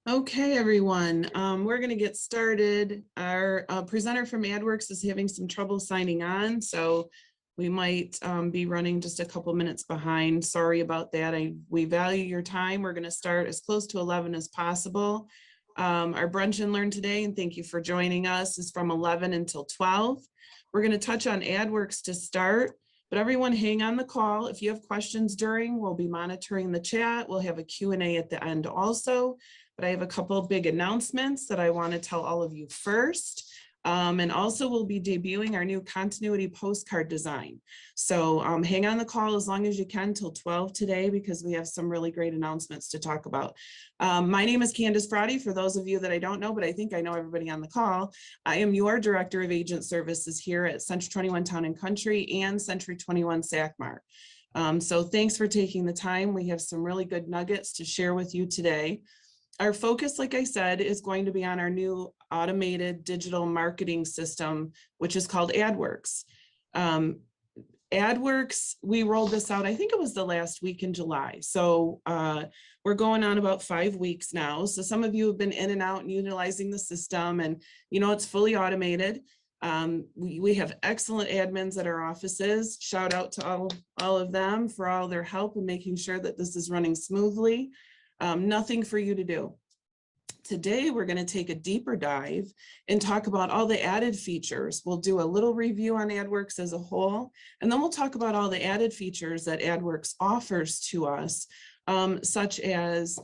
Okay, everyone, we're going to get started. Our presenter from Adwerx is having some trouble signing on, so we might be running just a couple minutes behind. Sorry about that. We value your time. We're going to start as close to 11 as possible. Our brunch and learn today, and thank you for joining us, is from 11 until 12. We're going to touch on Adwerx to start, but everyone hang on the call. If you have questions during, we'll be monitoring the chat. We'll have a Q&A at the end also. But I have a couple of big announcements that I want to tell all of you first. And also we'll be debuting our new continuity postcard design. So hang on the call as long as you can till 12 today, because we have some really great announcements to talk about. My name is Candace Fraude, for those of you that I don't know, but I think I know everybody on the call. I am your Director of Agent Services here at C21 Town and Country and C21 SACMAR. So thanks for taking the time. We have some really good nuggets to share with you today. Our focus, like I said, is going to be on our new automated digital marketing system, which is called Adwerx. Adwerx, we rolled this out, I think it was the last week in July. So we're going on about 5 weeks now. So some of you have been in and out and utilizing the system, and it's fully automated. We have excellent admins at our offices. Shout out to all of them for all their help in making sure that this is running smoothly. Nothing for you to do. Today, we're going to take a deeper dive and talk about all the added features. We'll do a little review on Adwerx as a whole, and then we'll talk about all the added features that Adwerx offers to us, such as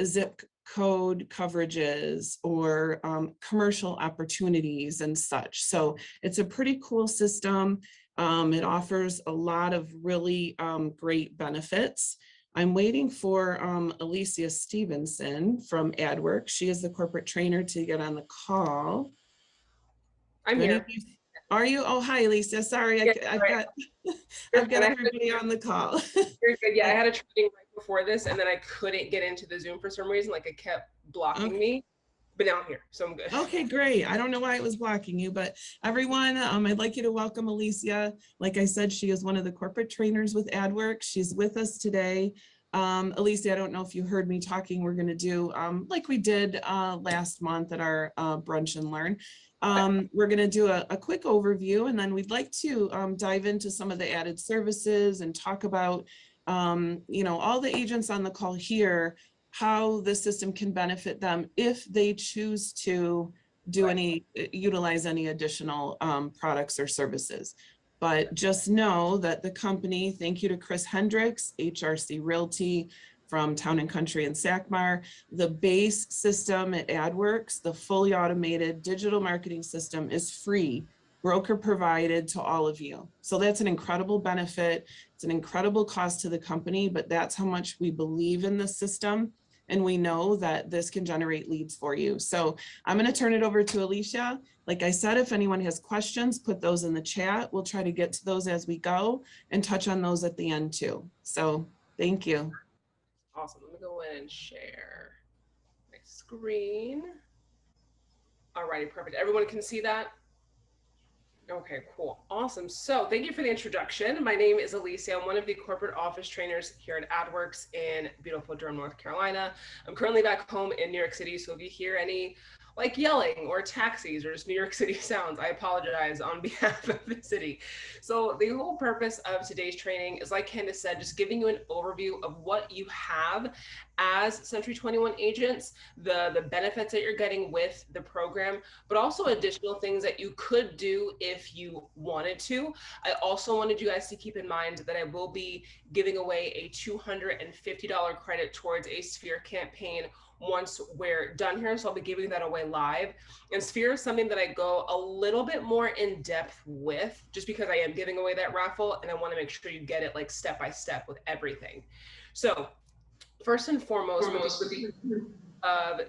zip code coverages or commercial opportunities and such. So it's a pretty cool system. It offers a lot of really great benefits. I'm waiting for Alicia Stevenson from Adwerx. She is the corporate trainer to get on the call. I'm here. Are you? Oh, hi, Alicia. Sorry, I've got everybody on the call. You're good. Yeah, I had a training right before this, and then I couldn't get into the Zoom for some reason. Like, it kept blocking me. But now I'm here, so I'm good. Okay, great. I don't know why it was blocking you, but everyone, I'd like you to welcome Alicia. Like I said, she is one of the corporate trainers with Adwerx. She's with us today. Alicia, I don't know if you heard me talking. We're going to do like we did last month at our brunch and learn. We're going to do a quick overview, and then we'd like to dive into some of the added services and talk about, all the agents on the call here, how the system can benefit them if they choose to do utilize any additional products or services. But just know that the company, thank you to Chris Hendricks, HRC Realty from Town and Country and SACMAR, the base system at Adwerx, the fully automated digital marketing system, is free, broker provided to all of you. So that's an incredible benefit. It's an incredible cost to the company, but that's how much we believe in the system. And we know that this can generate leads for you. So I'm going to turn it over to Alicia. Like I said, if anyone has questions, put those in the chat. We'll try to get to those as we go and touch on those at the end too. So thank you. Awesome. Let me go in and share my screen. Alrighty, perfect. Everyone can see that? Okay, cool. Awesome. So thank you for the introduction. My name is Alicia. I'm one of the corporate office trainers here at Adwerx in beautiful Durham, North Carolina. I'm currently back home in New York City. So if you hear any like yelling or taxis or just New York City sounds, I apologize on behalf of the city. So the whole purpose of today's training is, like Candace said, just giving you an overview of what you have as C21 agents, the benefits that you're getting with the program, but also additional things that you could do if you wanted to. I also wanted you guys to keep in mind that I will be giving away a $250 credit towards a Sphere campaign once we're done here. So I'll be giving that away live. And Sphere is something that I go a little bit more in depth with, just because I am giving away that raffle and I want to make sure you get it like step by step with everything. So first and foremost,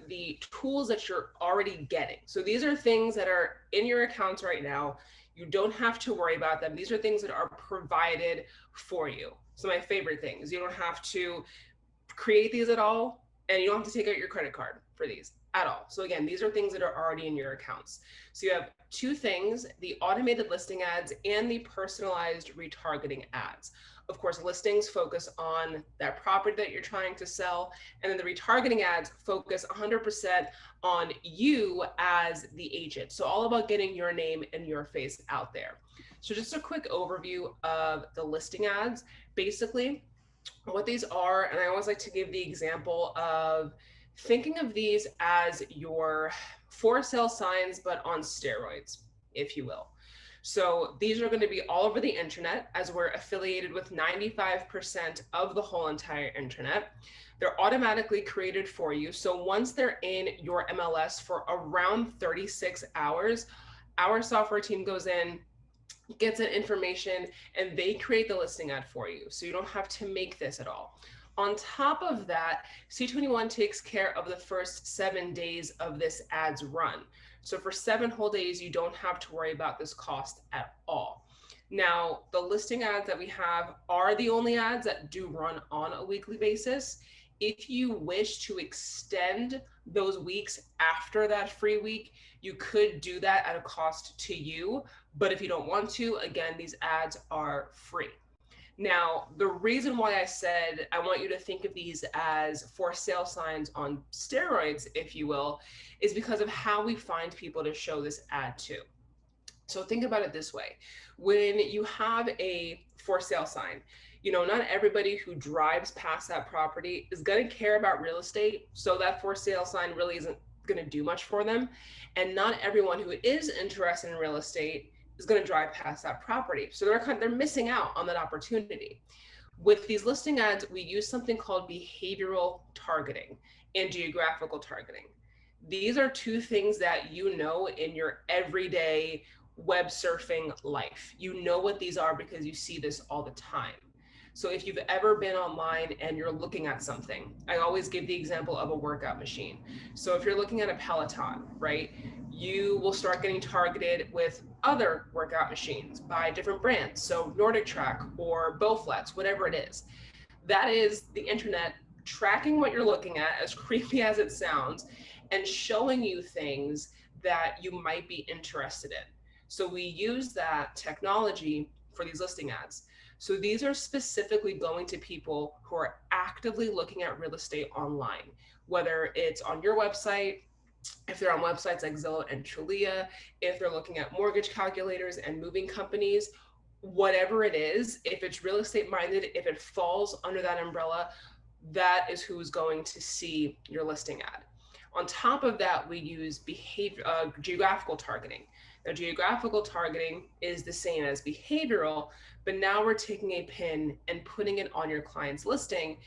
the tools that you're already getting. So these are things that are in your accounts right now. You don't have to worry about them. These are things that are provided for you. So my favorite things, you don't have to create these at all. And you don't have to take out your credit card for these at all. So again, these are things that are already in your accounts. So you have two things, the automated listing ads and the personalized retargeting ads. Of course, listings focus on that property that you're trying to sell, and then the retargeting ads focus 100% on you as the agent. So all about getting your name and your face out there. So just a quick overview of the listing ads. Basically, what these are, and I always like to give the example of thinking of these as your for sale signs, but on steroids, if you will. So these are going to be all over the internet, as we're affiliated with 95% of the whole entire internet. They're automatically created for you. So once they're in your MLS for around 36 hours, our software team goes in, gets that information, and they create the listing ad for you. So you don't have to make this at all. On top of that, C21 takes care of the first 7 days of this ad's run. So for 7 whole days, you don't have to worry about this cost at all. Now, the listing ads that we have are the only ads that do run on a weekly basis. If you wish to extend those weeks after that free week, you could do that at a cost to you. But if you don't want to, again, these ads are free. Now, the reason why I said I want you to think of these as for sale signs on steroids, if you will, is because of how we find people to show this ad to. So think about it this way. When you have a for sale sign, you know, not everybody who drives past that property is going to care about real estate. So that for sale sign really isn't going to do much for them. And not everyone who is interested in real estate is going to drive past that property. So they're missing out on that opportunity. With these listing ads, we use something called behavioral targeting and geographical targeting. These are two things that you know in your everyday web surfing life. You know what these are because you see this all the time. So if you've ever been online and you're looking at something, I always give the example of a workout machine. So if you're looking at a Peloton, right, you will start getting targeted with other workout machines by different brands. So Nordic Track or Bowflex, whatever it is. That is the internet tracking what you're looking at, as creepy as it sounds, and showing you things that you might be interested in. So we use that technology for these listing ads. So these are specifically going to people who are actively looking at real estate online, whether it's on your website, if they're on websites like Zillow and Trulia, if they're looking at mortgage calculators and moving companies, whatever it is, if it's real estate minded, if it falls under that umbrella, that is who's going to see your listing ad. On top of that, we use geographical targeting. Now, geographical targeting is the same as behavioral, but now we're taking a pin and putting it on your client's listing,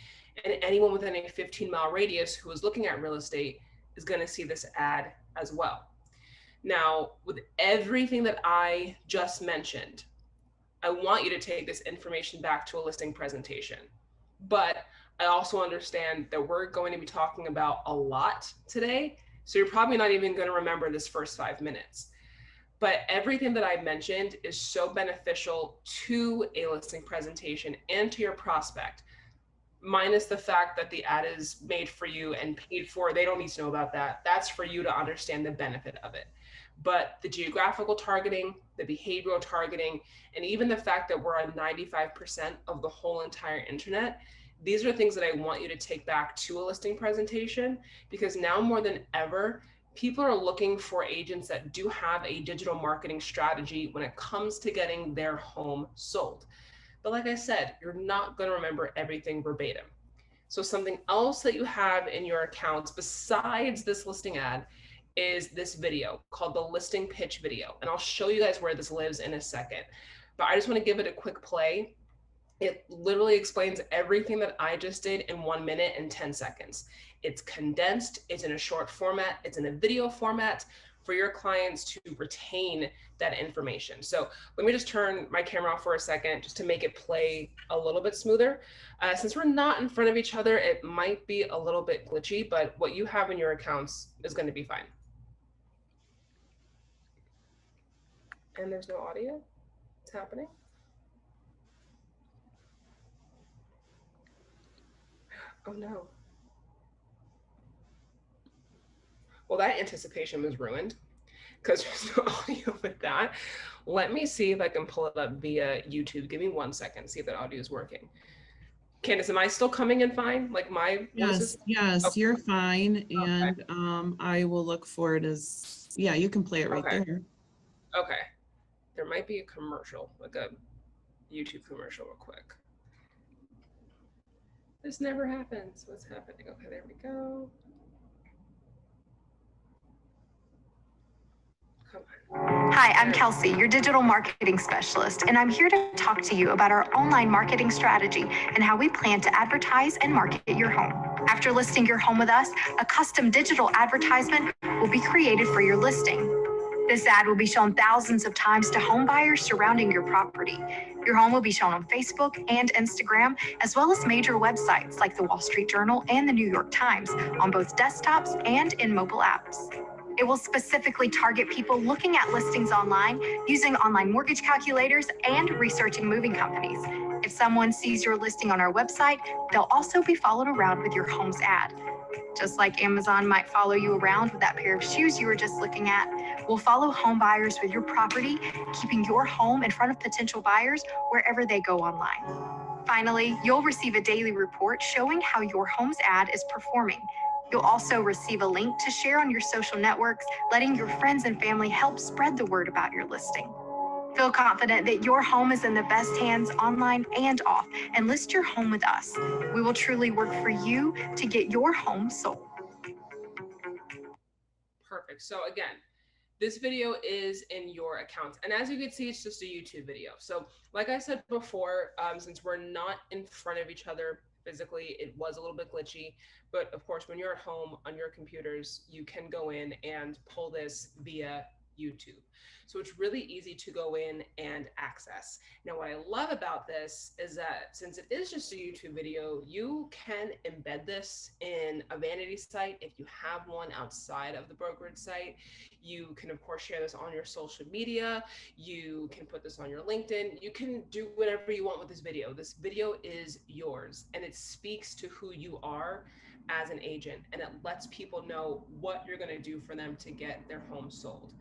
and anyone within a 15-mile radius who is looking at real estate is going to see this ad as well. Now, with everything that I just mentioned, I want you to take this information back to a listing presentation. But I also understand that we're going to be talking about a lot today, so you're probably not even going to remember this first 5 minutes. But everything that I mentioned is so beneficial to a listing presentation and to your prospect, minus the fact that the ad is made for you and paid for. They don't need to know about that. That's for you to understand the benefit of it. But the geographical targeting, the behavioral targeting, and even the fact that we're on 95% of the whole entire internet, these are things that I want you to take back to a listing presentation, because now more than ever, people are looking for agents that do have a digital marketing strategy when it comes to getting their home sold. But like I said, you're not going to remember everything verbatim. So something else that you have in your accounts besides this listing ad is this video called the listing pitch video. And I'll show you guys where this lives in a second. But I just want to give it a quick play. It literally explains everything that I just did in 1 minute and 10 seconds. It's condensed, it's in a short format, it's in a video format for your clients to retain that information. So let me just turn my camera off for a second just to make it play a little bit smoother. Since we're not in front of each other, it might be a little bit glitchy, but what you have in your accounts is going to be fine. And there's no audio? It's happening? Oh no. Well, that anticipation was ruined because there's no audio with that. Let me see if I can pull it up via YouTube. Give me 1 second, see if that audio is working. Candace, am I still coming in fine? Like my voice is? Yes, Okay. you're fine. And I will look for it as, yeah, you can play it right Okay. there. Okay. There might be a commercial, like a YouTube commercial real quick. This never happens. What's happening? Okay, there we go. Come on. Hi, I'm Kelsey, your digital marketing specialist, and I'm here to talk to you about our online marketing strategy and how we plan to advertise and market your home. After listing your home with us, a custom digital advertisement will be created for your listing. This ad will be shown thousands of times to home buyers surrounding your property. Your home will be shown on Facebook and Instagram, as well as major websites like the Wall Street Journal and the New York Times on both desktops and in mobile apps. It will specifically target people looking at listings online, using online mortgage calculators, and researching moving companies. If someone sees your listing on our website, they'll also be followed around with your home's ad. Just like Amazon might follow you around with that pair of shoes you were just looking at, we'll follow home buyers with your property, keeping your home in front of potential buyers wherever they go online. Finally, you'll receive a daily report showing how your home's ad is performing. You'll also receive a link to share on your social networks, letting your friends and family help spread the word about your listing. Feel confident that your home is in the best hands online and off, and list your home with us. We will truly work for you to get your home sold. Perfect. So again, this video is in your account. And as you can see, it's just a YouTube video. So like I said before, since we're not in front of each other physically, it was a little bit glitchy. But of course, when you're at home on your computers, you can go in and pull this via YouTube. So it's really easy to go in and access. Now, what I love about this is that since it is just a YouTube video, you can embed this in a vanity site if you have one outside of the brokerage site. You can, of course, share this on your social media. You can put this on your LinkedIn. You can do whatever you want with this video. This video is yours, and it speaks to who you are as an agent, and it lets people know what you're going to do for them to get their home sold.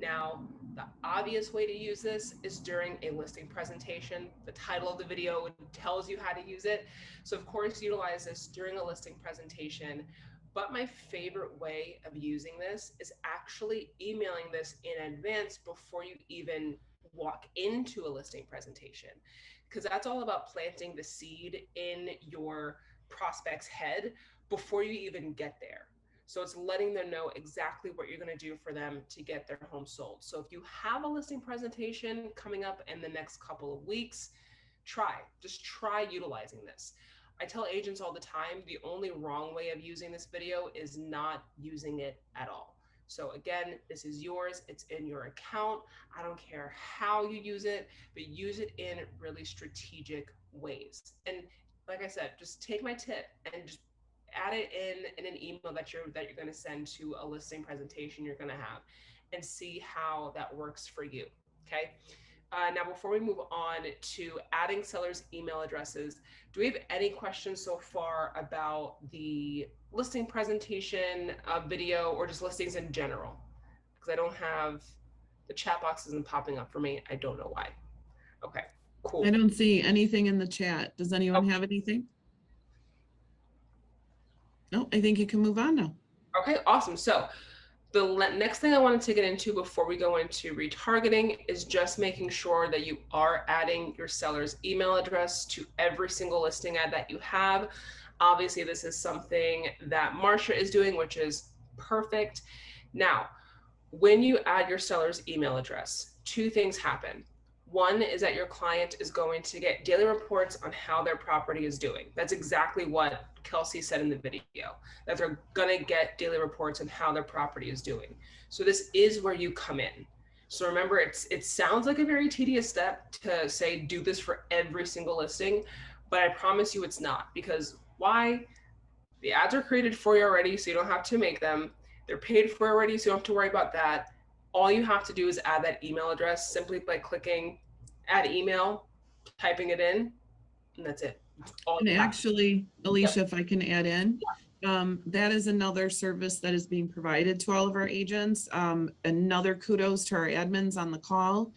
Now, the obvious way to use this is during a listing presentation. The title of the video tells you how to use it. So of course, utilize this during a listing presentation. But my favorite way of using this is actually emailing this in advance before you even walk into a listing presentation, because that's all about planting the seed in your prospect's head before you even get there. So it's letting them know exactly what you're going to do for them to get their home sold. So if you have a listing presentation coming up in the next couple of weeks, just try utilizing this. I tell agents all the time, the only wrong way of using this video is not using it at all. So again, this is yours. It's in your account. I don't care how you use it, but use it in really strategic ways. And like I said, just take my tip and just add it in an email that you're going to send to a listing presentation you're going to have, and see how that works for you. Okay. Now, before we move on to adding sellers' email addresses, do we have any questions so far about the listing presentation video, or just listings in general? Because I don't have, the chat box isn't popping up for me. I don't know why. Okay, cool. I don't see anything in the chat. Does anyone have anything? No, I think you can move on now. Okay, awesome. So the next thing I wanted to get into before we go into retargeting is just making sure that you are adding your seller's email address to every single listing ad that you have. Obviously, this is something that Marsha is doing, which is perfect. Now, when you add your seller's email address, two things happen. One is that your client is going to get daily reports on how their property is doing. That's exactly what Kelsey said in the video, that they're going to get daily reports on how their property is doing. So this is where you come in. So remember, it sounds like a very tedious step to say, do this for every single listing, but I promise you it's not. Because why? The ads are created for you already, so you don't have to make them. They're paid for already, so you don't have to worry about that. All you have to do is add that email address simply by clicking add email, typing it in, and that's it. And actually, Alicia, if I can add in, That is another service that is being provided to all of our agents. Another kudos to our admins on the call.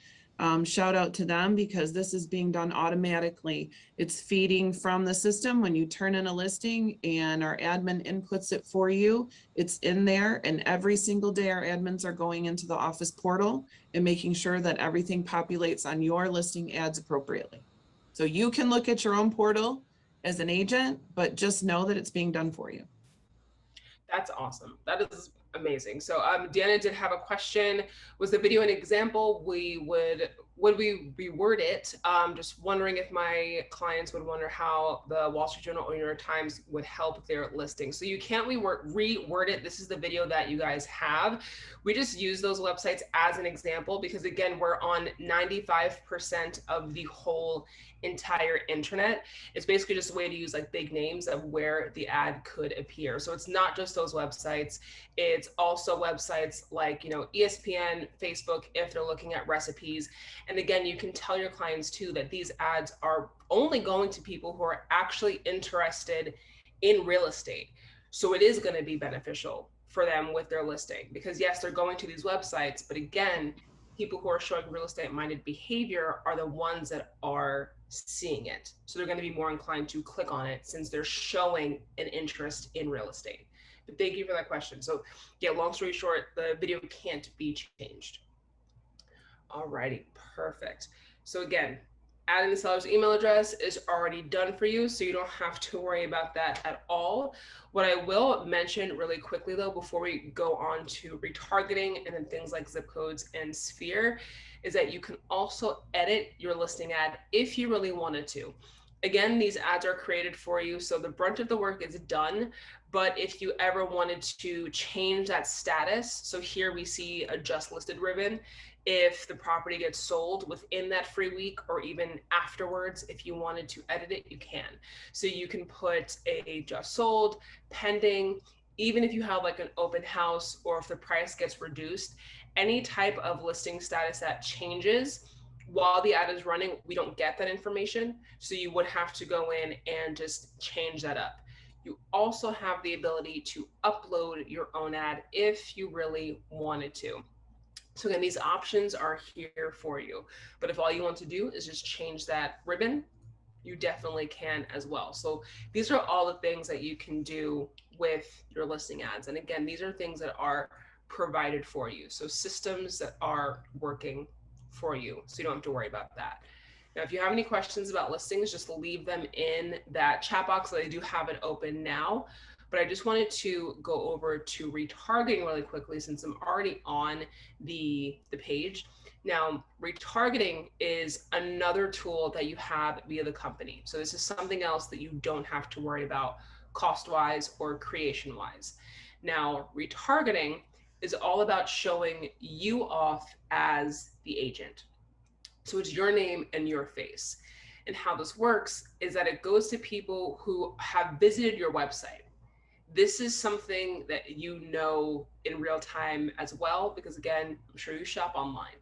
Shout out to them because this is being done automatically. It's feeding from the system when you turn in a listing and our admin inputs it for you. It's in there, and every single day our admins are going into the office portal and making sure that everything populates on your listing ads appropriately. So you can look at your own portal as an agent, but just know that it's being done for you. That's awesome. That is amazing. So Deanna did have a question. Was the video an example? Would we reword it? Just wondering if my clients would wonder how the Wall Street Journal or New York Times would help their listing. So you can't reword it. This is the video that you guys have. We just use those websites as an example because again, we're on 95% of the whole entire internet. It's basically just a way to use like big names of where the ad could appear. So it's not just those websites. It's also websites like, ESPN, Facebook, if they're looking at recipes. And again, you can tell your clients too that these ads are only going to people who are actually interested in real estate. So it is going to be beneficial for them with their listing because yes, they're going to these websites, but again, people who are showing real estate minded behavior are the ones that are seeing it. So they're going to be more inclined to click on it since they're showing an interest in real estate. But thank you for that question. So yeah, long story short, the video can't be changed. Alrighty, perfect. So again, adding the seller's email address is already done for you, so you don't have to worry about that at all. What I will mention really quickly though, before we go on to retargeting and then things like zip codes and sphere, is that you can also edit your listing ad if you really wanted to. Again, these ads are created for you, so the brunt of the work is done. But if you ever wanted to change that status, so here we see a just listed ribbon. If the property gets sold within that free week or even afterwards, if you wanted to edit it, you can. So you can put a just sold, pending, even if you have like an open house or if the price gets reduced, any type of listing status that changes while the ad is running, we don't get that information. So you would have to go in and just change that up. You also have the ability to upload your own ad if you really wanted to. So again, these options are here for you. But if all you want to do is just change that ribbon, you definitely can as well. So these are all the things that you can do with your listing ads. And again, these are things that are provided for you. So systems that are working for you. So you don't have to worry about that. Now, if you have any questions about listings, just leave them in that chat box. I do have it open now. But I just wanted to go over to retargeting really quickly since I'm already on the page. Now, retargeting is another tool that you have via the company. So this is something else that you don't have to worry about cost-wise or creation-wise. Now, retargeting is all about showing you off as the agent. So it's your name and your face. And how this works is that it goes to people who have visited your website. This is something that you know in real time as well, because again, I'm sure you shop online.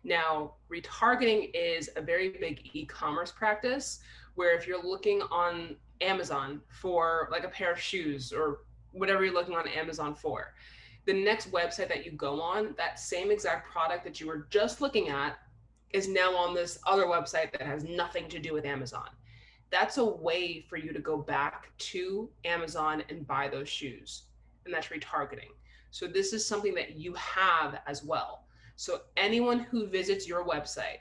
Now, retargeting is a very big e-commerce practice where if you're looking on Amazon for like a pair of shoes or whatever you're looking on Amazon for, the next website that you go on, that same exact product that you were just looking at is now on this other website that has nothing to do with Amazon. That's a way for you to go back to Amazon and buy those shoes. And that's retargeting. So this is something that you have as well. So anyone who visits your website,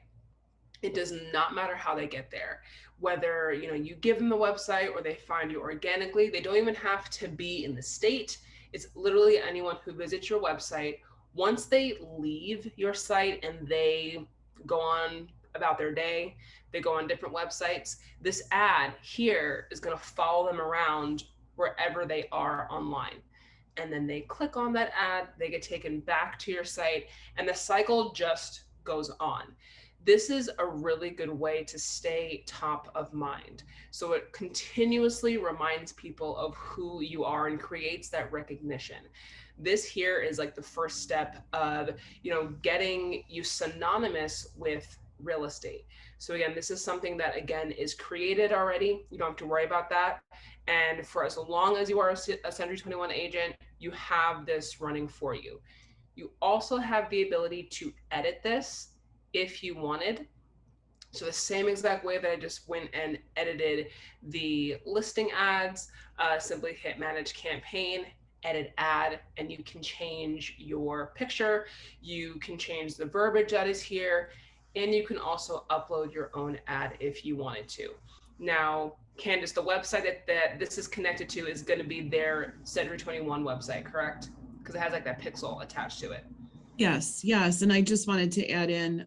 it does not matter how they get there, whether you give them the website or they find you organically. They don't even have to be in the state. It's literally anyone who visits your website. Once they leave your site and they go on about their day, they go on different websites, this ad here is going to follow them around wherever they are online. And then they click on that ad, they get taken back to your site, and the cycle just goes on. This is a really good way to stay top of mind. So it continuously reminds people of who you are and creates that recognition. This here is like the first step of, getting you synonymous with real estate. So again, this is something that again is created already. You don't have to worry about that. And for as long as you are a Century 21 agent, you have this running for you. You also have the ability to edit this if you wanted. So the same exact way that I just went and edited the listing ads, simply hit manage campaign, edit ad, and you can change your picture. You can change the verbiage that is here, and you can also upload your own ad if you wanted to. Now, Candace, the website that this is connected to is going to be their Century 21 website, correct? Because it has like that pixel attached to it. Yes, yes. And I just wanted to add in,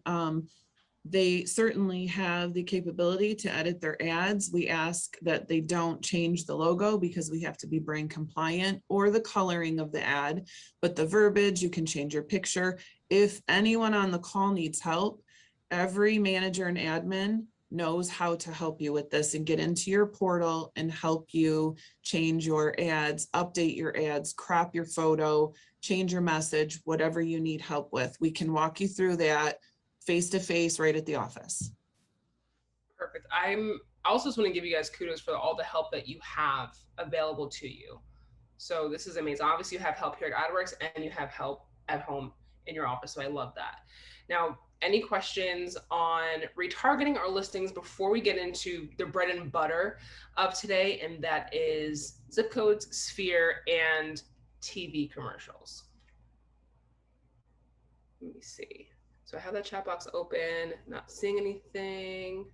they certainly have the capability to edit their ads. We ask that they don't change the logo because we have to be brand compliant, or the coloring of the ad, but the verbiage, you can change your picture. If anyone on the call needs help, every manager and admin knows how to help you with this and get into your portal and help you change your ads, update your ads, crop your photo, change your message, whatever you need help with. We can walk you through that face-to-face right at the office. Perfect. I also just want to give you guys kudos for all the help that you have available to you. So this is amazing. Obviously you have help here at Adwerx and you have help at home in your office. So I love that. Now, any questions on retargeting our listings before we get into the bread and butter of today? And that is zip codes, sphere, and TV commercials. Let me see. So I have that chat box open, not seeing anything.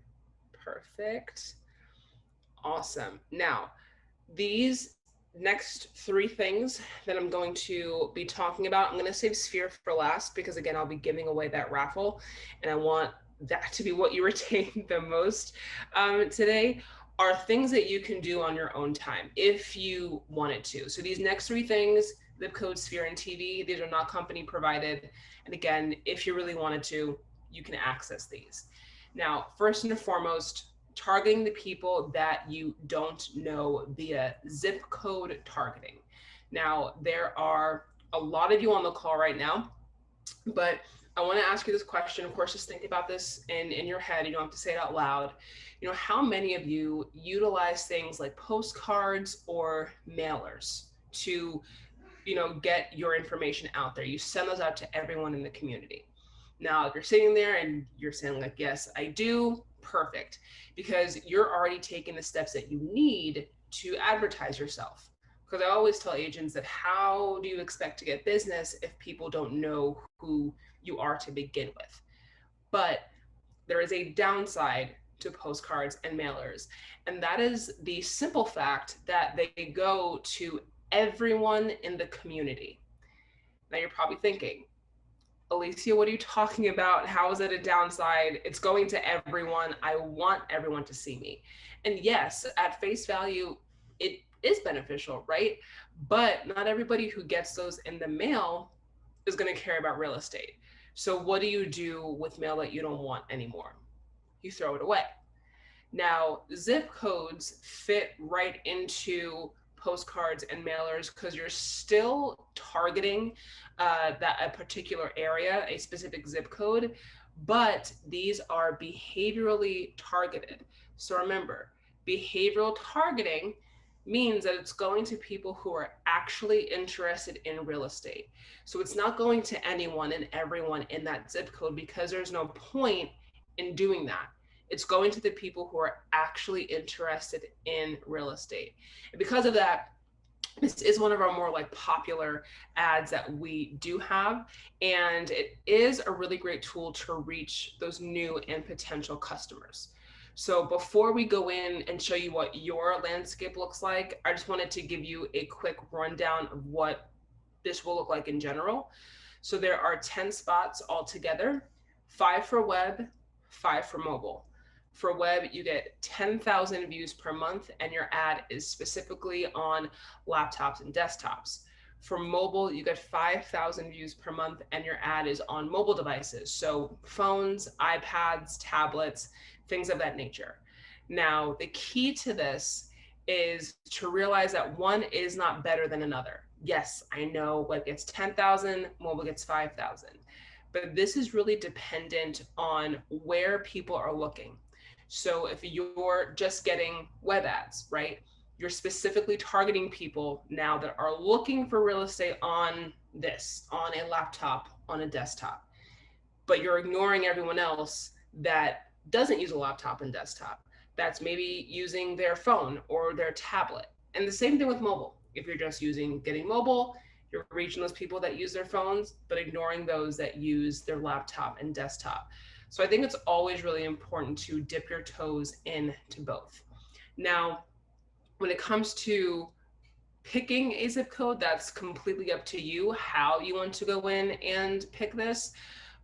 Perfect. Awesome. Now, these next three things that I'm going to be talking about, I'm going to save sphere for last because again, I'll be giving away that raffle and I want that to be what you retain the most today, are things that you can do on your own time if you wanted to. So these next three things, zip code, sphere, and TV, these are not company provided. And again, if you really wanted to, you can access these. Now, first and foremost, targeting the people that you don't know via zip code targeting. Now, there are a lot of you on the call right now, but I want to ask you this question. Of course, just think about this in your head. You don't have to say it out loud. You know, how many of you utilize things like postcards or mailers to, you know, get your information out there? You send those out to everyone in the community. Now, if you're sitting there and you're saying like, yes, I do, perfect, because you're already taking the steps that you need to advertise yourself. Because I always tell agents that how do you expect to get business if people don't know who you are to begin with? But there is a downside to postcards and mailers, and that is the simple fact that they go to everyone in the community. Now you're probably thinking, Alicia, what are you talking about? How is it a downside? It's going to everyone. I want everyone to see me. And yes, at face value, it is beneficial, right? But not everybody who gets those in the mail is going to care about real estate. So what do you do with mail that you don't want anymore? You throw it away. Now, zip codes fit right into postcards and mailers because you're still targeting a particular area, a specific zip code, but these are behaviorally targeted. So remember, behavioral targeting means that it's going to people who are actually interested in real estate. So it's not going to anyone and everyone in that zip code because there's no point in doing that. It's going to the people who are actually interested in real estate. And because of that, this is one of our more like popular ads that we do have. And it is a really great tool to reach those new and potential customers. So before we go in and show you what your landscape looks like, I just wanted to give you a quick rundown of what this will look like in general. So there are 10 spots altogether, 5 for web, 5 for mobile. For web, you get 10,000 views per month, and your ad is specifically on laptops and desktops. For mobile, you get 5,000 views per month, and your ad is on mobile devices. So phones, iPads, tablets, things of that nature. Now, the key to this is to realize that one is not better than another. Yes, I know web gets 10,000, mobile gets 5,000. but this is really dependent on where people are looking. So if you're just getting web ads, right? You're specifically targeting people now that are looking for real estate on a laptop, on a desktop, but you're ignoring everyone else that doesn't use a laptop and desktop, that's maybe using their phone or their tablet. And the same thing with mobile. If you're just getting mobile, you're reaching those people that use their phones, but ignoring those that use their laptop and desktop. So I think it's always really important to dip your toes into both. Now, when it comes to picking a zip code, that's completely up to you how you want to go in and pick this.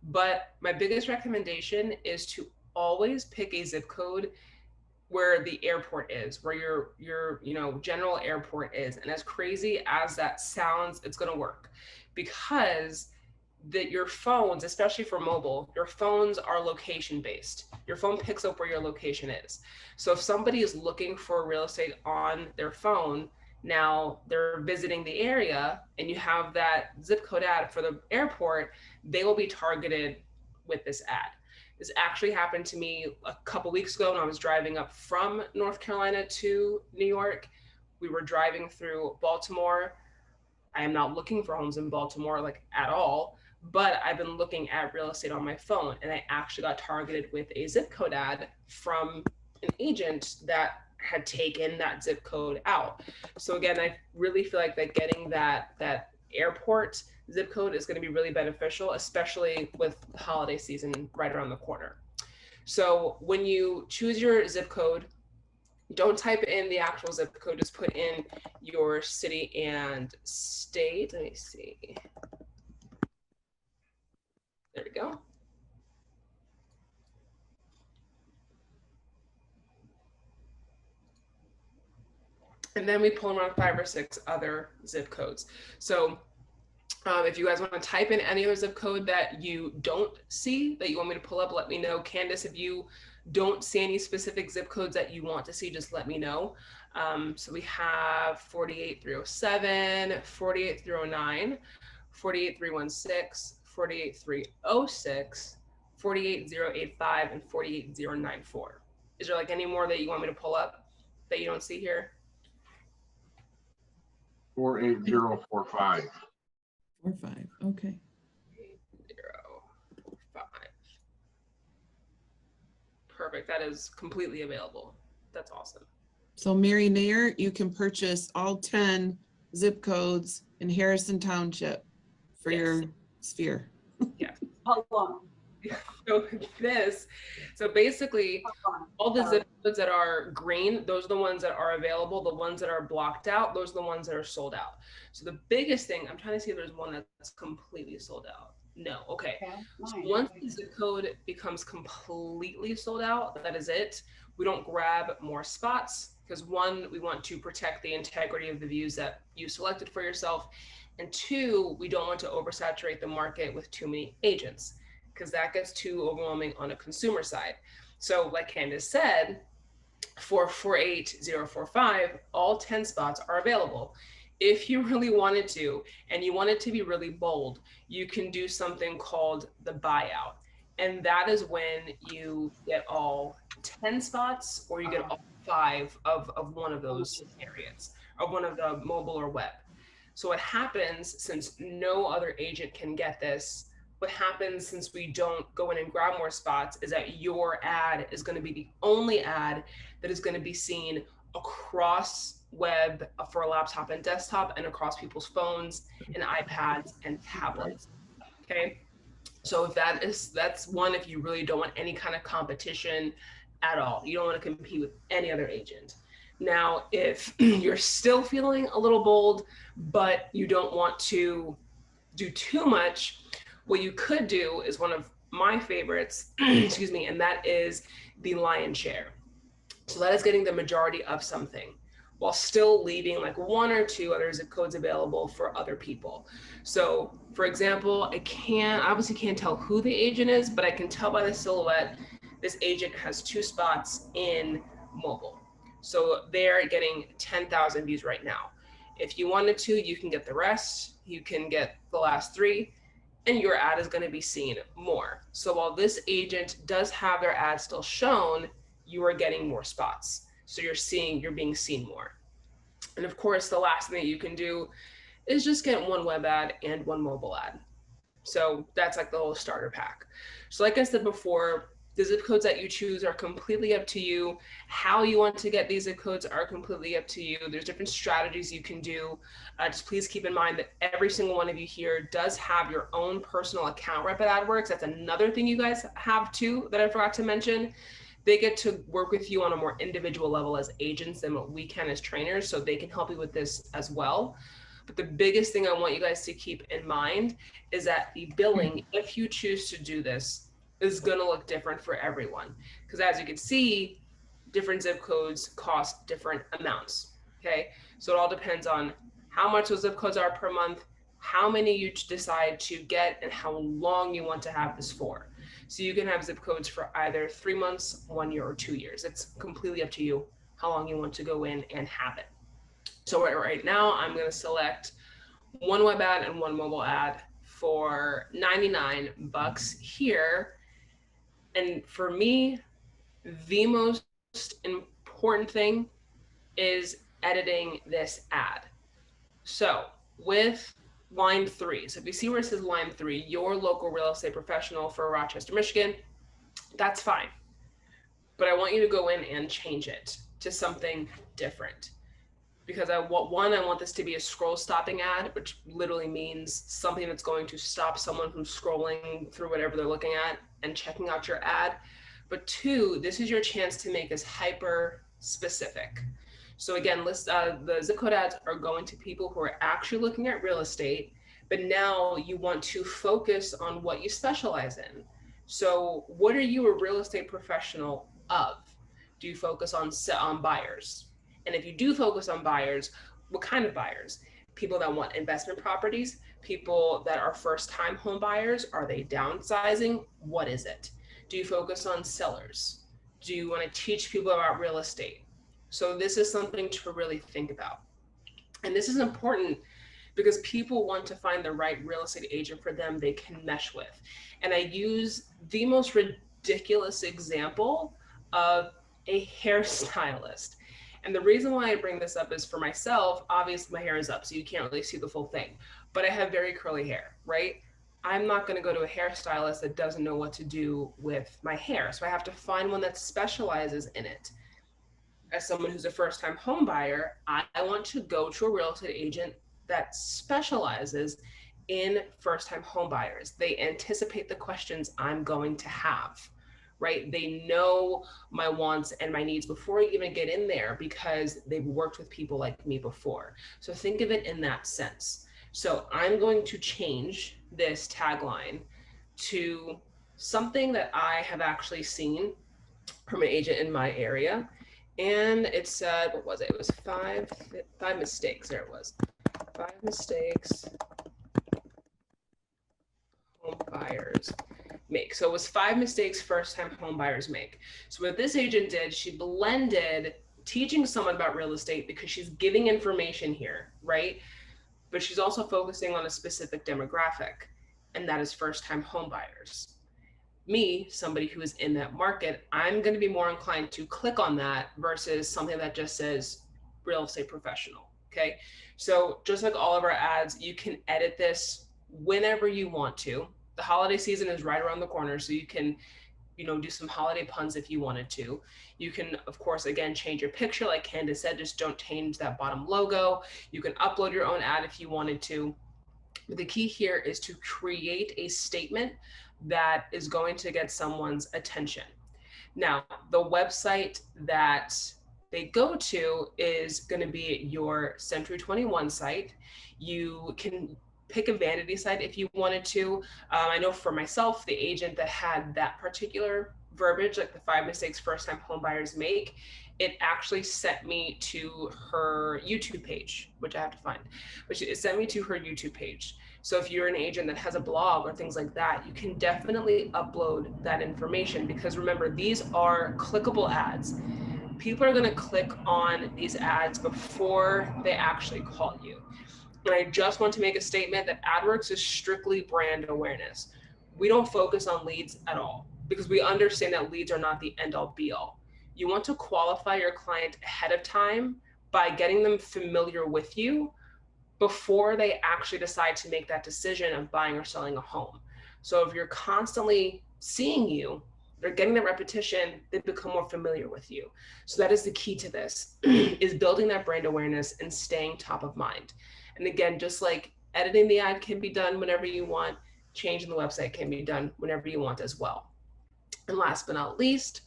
But my biggest recommendation is to always pick a zip code where the airport is, where your general airport is. And as crazy as that sounds, it's going to work, because your phones, especially for mobile, your phones are location based. Your phone picks up where your location is. So if somebody is looking for real estate on their phone, now they're visiting the area and you have that zip code ad for the airport, they will be targeted with this ad. This actually happened to me a couple weeks ago when I was driving up from North Carolina to New York. We were driving through Baltimore. I am not looking for homes in Baltimore like at all, but I've been looking at real estate on my phone, and I actually got targeted with a zip code ad from an agent that had taken that zip code out. So again, I really feel like that getting that airport zip code is going to be really beneficial, especially with the holiday season right around the corner. So when you choose your zip code, don't type in the actual zip code, just put in your city and state. Let me see. There we go. And then we pull around 5 or 6 other zip codes. So if you guys want to type in any other zip code that you don't see, that you want me to pull up, let me know. Candace, if you don't see any specific zip codes that you want to see, just let me know. So we have 48307, 48309, 48316, 48306, 48085, and 48094. Is there like any more that you want me to pull up that you don't see here? 48045. 45. Okay. 805. Perfect. That is completely available. That's awesome. So Mary Nair, you can purchase all 10 zip codes in Harrison Township for your sphere. Yeah. How long? So basically all the zip codes that are green, those are the ones that are available. The ones that are blocked out, those are the ones that are sold out. So the biggest thing, I'm trying to see if there's one that's completely sold out. No. Okay. So once the zip code becomes completely sold out, that is it. We don't grab more spots because 1, we want to protect the integrity of the views that you selected for yourself. And 2, we don't want to oversaturate the market with too many agents, because that gets too overwhelming on a consumer side. So like Candace said, for 48045, all 10 spots are available. If you really wanted to, and you want it to be really bold, you can do something called the buyout. And that is when you get all 10 spots, or you get all 5 of one of those areas, or one of the mobile or web. So what happens, since no other agent can get this, what happens since we don't go in and grab more spots is that your ad is going to be the only ad that is going to be seen across web for a laptop and desktop, and across people's phones and iPads and tablets. Okay. So if that's one, if you really don't want any kind of competition at all, you don't want to compete with any other agent. Now, if you're still feeling a little bold, but you don't want to do too much, what you could do is one of my favorites, excuse me, and that is the lion's share. So that is getting the majority of something while still leaving like 1 or 2 other zip codes available for other people. So for example, I obviously can't tell who the agent is, but I can tell by the silhouette, this agent has 2 spots in mobile. So they're getting 10,000 views right now. If you wanted to, you can get the rest. You can get the last 3. and your ad is going to be seen more. So while this agent does have their ad still shown, you are getting more spots. So you're being seen more. And of course, the last thing that you can do is just get one web ad and one mobile ad. So that's like the whole starter pack. So like I said before, the zip codes that you choose are completely up to you. How you want to get these zip codes are completely up to you. There's different strategies you can do. Just please keep in mind that every single one of you here does have your own personal account rep at Adwerx. That's another thing you guys have too that I forgot to mention. They get to work with you on a more individual level as agents than what we can as trainers, so they can help you with this as well. But the biggest thing I want you guys to keep in mind is that the billing, if you choose to do this, is going to look different for everyone. Because as you can see, different zip codes cost different amounts. Okay, so it all depends on how much those zip codes are per month, how many you decide to get, and how long you want to have this for. So you can have zip codes for either 3 months, 1 year, or 2 years. It's completely up to you how long you want to go in and have it. So right now, I'm going to select one web ad and one mobile ad for $99 here. And for me, the most important thing is editing this ad. So with line 3, so if you see where it says line 3, your local real estate professional for Rochester, Michigan, that's fine. But I want you to go in and change it to something different. Because I want this to be a scroll stopping ad, which literally means something that's going to stop someone from scrolling through whatever they're looking at and checking out your ad. But 2, this is your chance to make this hyper specific. So again, the zip code ads are going to people who are actually looking at real estate, but now you want to focus on what you specialize in. So what are you a real estate professional of? Do you focus on buyers? And if you do focus on buyers, what kind of buyers? People that want investment properties, people that are first-time home buyers, are they downsizing? What is it? Do you focus on sellers? Do you want to teach people about real estate? So this is something to really think about. And this is important because people want to find the right real estate agent for them they can mesh with. And I use the most ridiculous example of a hairstylist. And the reason why I bring this up is for myself, obviously my hair is up, so you can't really see the full thing, but I have very curly hair, right? I'm not going to go to a hairstylist that doesn't know what to do with my hair. So I have to find one that specializes in it. As someone who's a first-time home buyer, I want to go to a real estate agent that specializes in first-time home buyers. They anticipate the questions I'm going to have. Right? They know my wants and my needs before I even get in there because they've worked with people like me before. So think of it in that sense. So I'm going to change this tagline to something that I have actually seen from an agent in my area. And it said, what was it? It was five mistakes. There it was. 5 mistakes home buyers make. So it was 5 mistakes first-time home buyers make. So what this agent did, she blended teaching someone about real estate because she's giving information here, right? But she's also focusing on a specific demographic, and that is first-time home buyers. Me, somebody who is in that market, I'm going to be more inclined to click on that versus something that just says real estate professional. Okay. So just like all of our ads, you can edit this whenever you want to. The holiday season is right around the corner, so you can, do some holiday puns if you wanted to. You can, of course, again, change your picture. Like Candace said, just don't change that bottom logo. You can upload your own ad if you wanted to. But the key here is to create a statement that is going to get someone's attention. Now, the website that they go to is going to be your C21 site. You can pick a vanity site if you wanted to. I know for myself, the agent that had that particular verbiage, like the 5 mistakes first-time home buyers make, it actually sent me to her YouTube page, which I have to find, but it sent me to her YouTube page. So if you're an agent that has a blog or things like that, you can definitely upload that information, because remember, these are clickable ads. People are going to click on these ads before they actually call you. And I just want to make a statement that Adwerx is strictly brand awareness. We don't focus on leads at all because we understand that leads are not the end all be all. You want to qualify your client ahead of time by getting them familiar with you before they actually decide to make that decision of buying or selling a home. So if you're constantly seeing you, they're getting that repetition, they become more familiar with you. So that is the key to this, is building that brand awareness and staying top of mind. And again, just like editing the ad can be done whenever you want, changing the website can be done whenever you want as well. And last but not least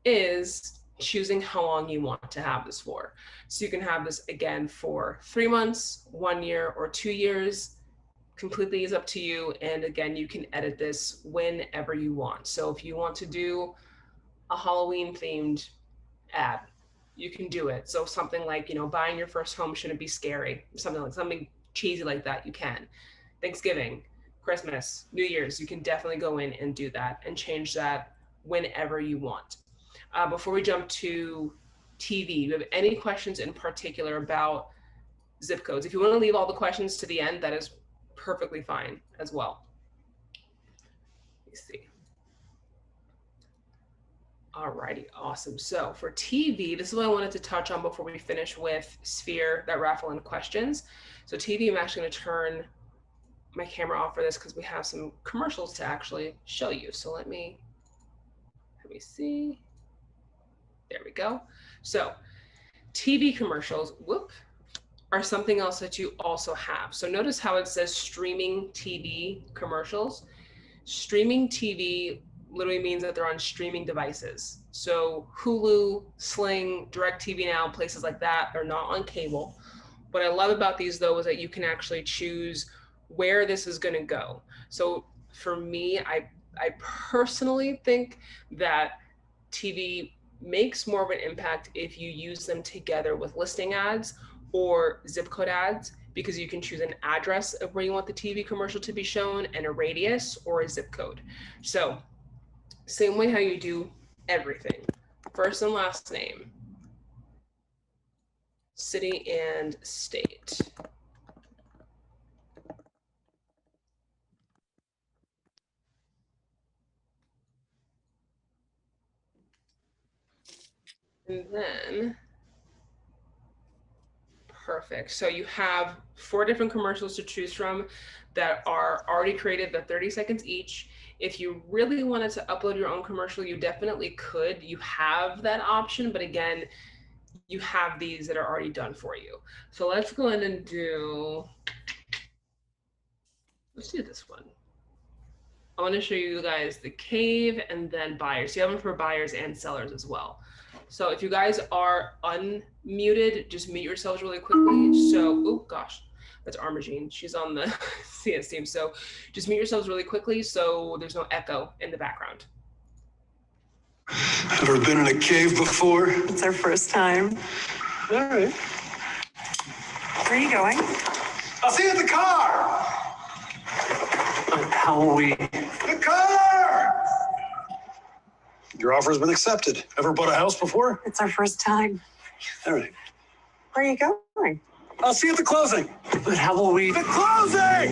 is choosing how long you want to have this for. So you can have this again for 3 months, 1 year, or 2 years. Completely is up to you. And again, you can edit this whenever you want. So if you want to do a Halloween themed ad, you can do it. So something like, buying your first home shouldn't be scary. Something cheesy like that, you can. Thanksgiving, Christmas, New Year's, you can definitely go in and do that and change that whenever you want. Before we jump to TV, do you have any questions in particular about zip codes? If you want to leave all the questions to the end, that is perfectly fine as well. Let me see. Alrighty, awesome. So for TV, this is what I wanted to touch on before we finish with Sphere, that raffle and questions. So TV, I'm actually going to turn my camera off for this because we have some commercials to actually show you. So let me see. There we go. So TV commercials, are something else that you also have. So notice how it says streaming TV commercials. Streaming TV literally means that they're on streaming devices. So Hulu, Sling, DirecTV Now, places like that are not on cable. What I love about these though is that you can actually choose where this is going to go. So for me, I personally think that TV makes more of an impact if you use them together with listing ads or zip code ads, because you can choose an address of where you want the TV commercial to be shown and a radius or a zip code. So same way how you do everything. First and last name, city and state. And then, perfect. So you have 4 different commercials to choose from that are already created, they're 30 seconds each. If you really wanted to upload your own commercial, you definitely could. You have that option, but again, you have these that are already done for you. So let's go in and let's do this one. I want to show you guys the cave and then buyers. You have them for buyers and sellers as well. So if you guys are unmuted, just mute yourselves really quickly. So, oh gosh, that's Armagine. She's on the CS team. So just mute yourselves really quickly so there's no echo in the background. Ever been in a cave before? It's our first time. All right. Where are you going? I'll see you in the car! How will we? The car! Your offer has been accepted. Ever bought a house before? It's our first time. All right. Where are you going? I'll see you at the closing. But how will we? The closing!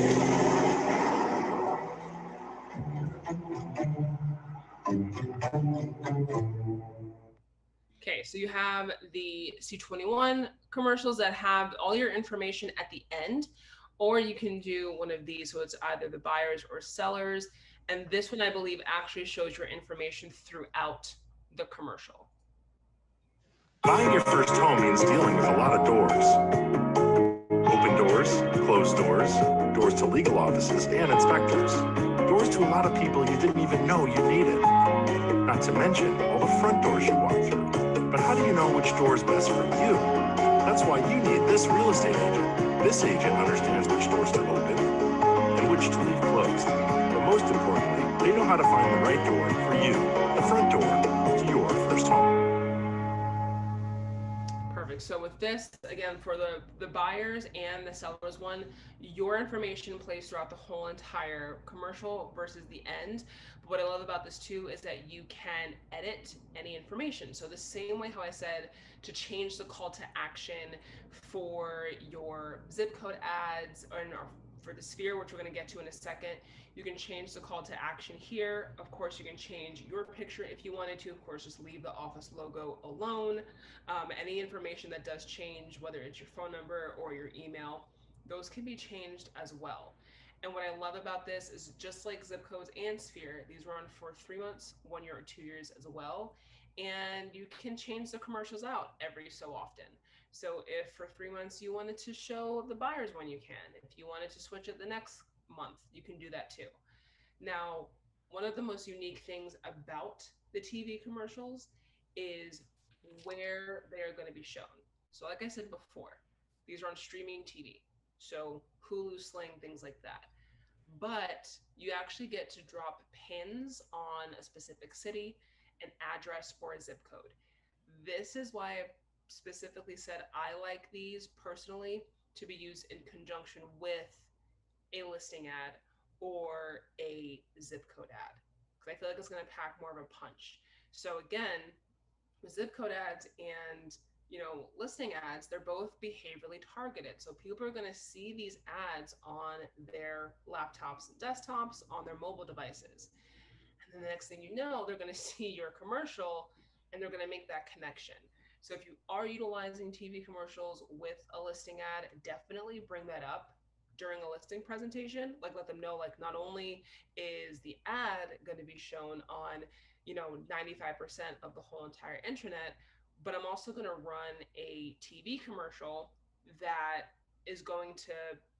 Okay, so you have the C21 commercials that have all your information at the end, or you can do one of these, so it's either the buyers or sellers. And this one, I believe, actually shows your information throughout the commercial. Buying your first home means dealing with a lot of doors. Open doors, closed doors, doors to legal offices and inspectors. Doors to a lot of people you didn't even know you needed. Not to mention all the front doors you walk through. But how do you know which door is best for you? That's why you need this real estate agent. This agent understands which doors to open and which to leave closed. But most importantly, they know how to find the right door for you, the front door to your first home. Perfect. So with this, again, for the buyers and the sellers one, your information plays throughout the whole entire commercial versus the end. But what I love about this too is that you can edit any information. So the same way how I said to change the call to action for your zip code ads or for the sphere, which we're going to get to in a second, you can change the call to action here. Of course, you can change your picture if you wanted to. Of course, just leave the office logo alone. Any information that does change, whether it's your phone number or your email, those can be changed as well. And what I love about this is just like zip codes and sphere, these run for 3 months, 1 year, or 2 years as well. And you can change the commercials out every so often. So if for 3 months you wanted to show the buyers one, you can. If you wanted to switch it the next month, you can do that too. Now, one of the most unique things about the TV commercials is where they are going to be shown. So like I said before, these are on streaming TV. So Hulu, Sling, things like that. But you actually get to drop pins on a specific city, an address, or a zip code. This is why I've specifically said I like these personally to be used in conjunction with a listing ad or a zip code ad, because I feel like it's going to pack more of a punch. So again, zip code ads and listing ads, they're both behaviorally targeted. So people are going to see these ads on their laptops and desktops, on their mobile devices. And then the next thing you know, they're going to see your commercial and they're going to make that connection. So if you are utilizing TV commercials with a listing ad, definitely bring that up during a listing presentation. Like, let them know, like, not only is the ad going to be shown on 95% of the whole entire intranet, but I'm also going to run a TV commercial that is going to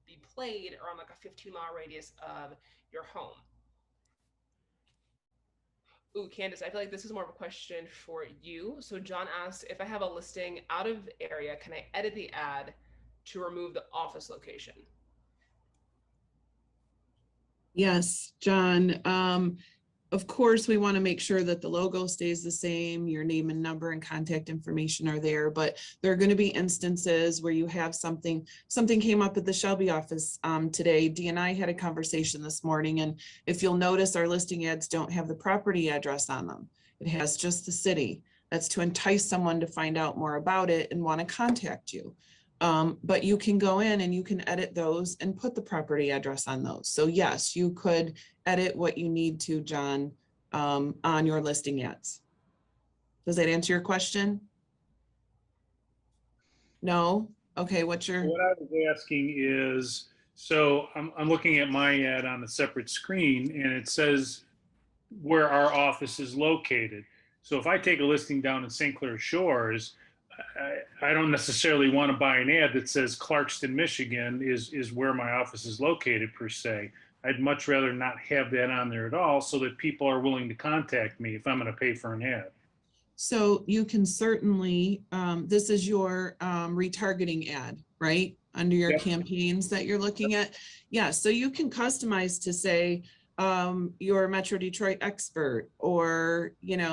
be played around like a 15-mile radius of your home. Ooh, Candace, I feel like this is more of a question for you. So John asked, if I have a listing out of area, can I edit the ad to remove the office location? Yes, John. Of course, we want to make sure that the logo stays the same, your name and number and contact information are there, but there are going to be instances where you have something came up at the Shelby office today. Dee and I had a conversation this morning, and if you'll notice, our listing ads don't have the property address on them. It has just the city. That's to entice someone to find out more about it and want to contact you. But you can go in and you can edit those and put the property address on those. So yes, you could edit what you need to, John, on your listing ads. Does that answer your question? No? Okay, what's your? What I was asking is, so I'm looking at my ad on a separate screen and it says where our office is located. So if I take a listing down in St. Clair Shores, I don't necessarily want to buy an ad that says Clarkston, Michigan is where my office is located per se. I'd much rather not have that on there at all so that people are willing to contact me if I'm going to pay for an ad. So you can certainly, this is your retargeting ad, right? Under your Yep. campaigns that you're looking at. Yeah, so you can customize to say, your Metro Detroit expert or,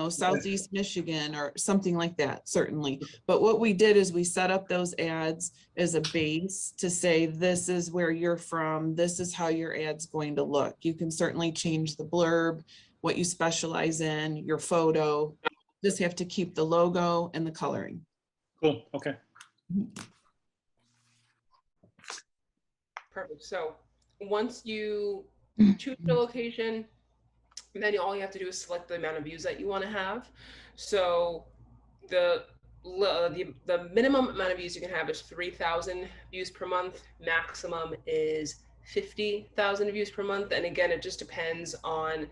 Southeast Michigan or something like that, certainly. But what we did is we set up those ads as a base to say, this is where you're from. This is how your ad's going to look. You can certainly change the blurb, what you specialize in, your photo. Just have to keep the logo and the coloring. Cool. Okay. Perfect. So once you choose the location, then all you have to do is select the amount of views that you want to have. So the minimum amount of views you can have is 3,000 views per month. Maximum is 50,000 views per month. And again, it just depends on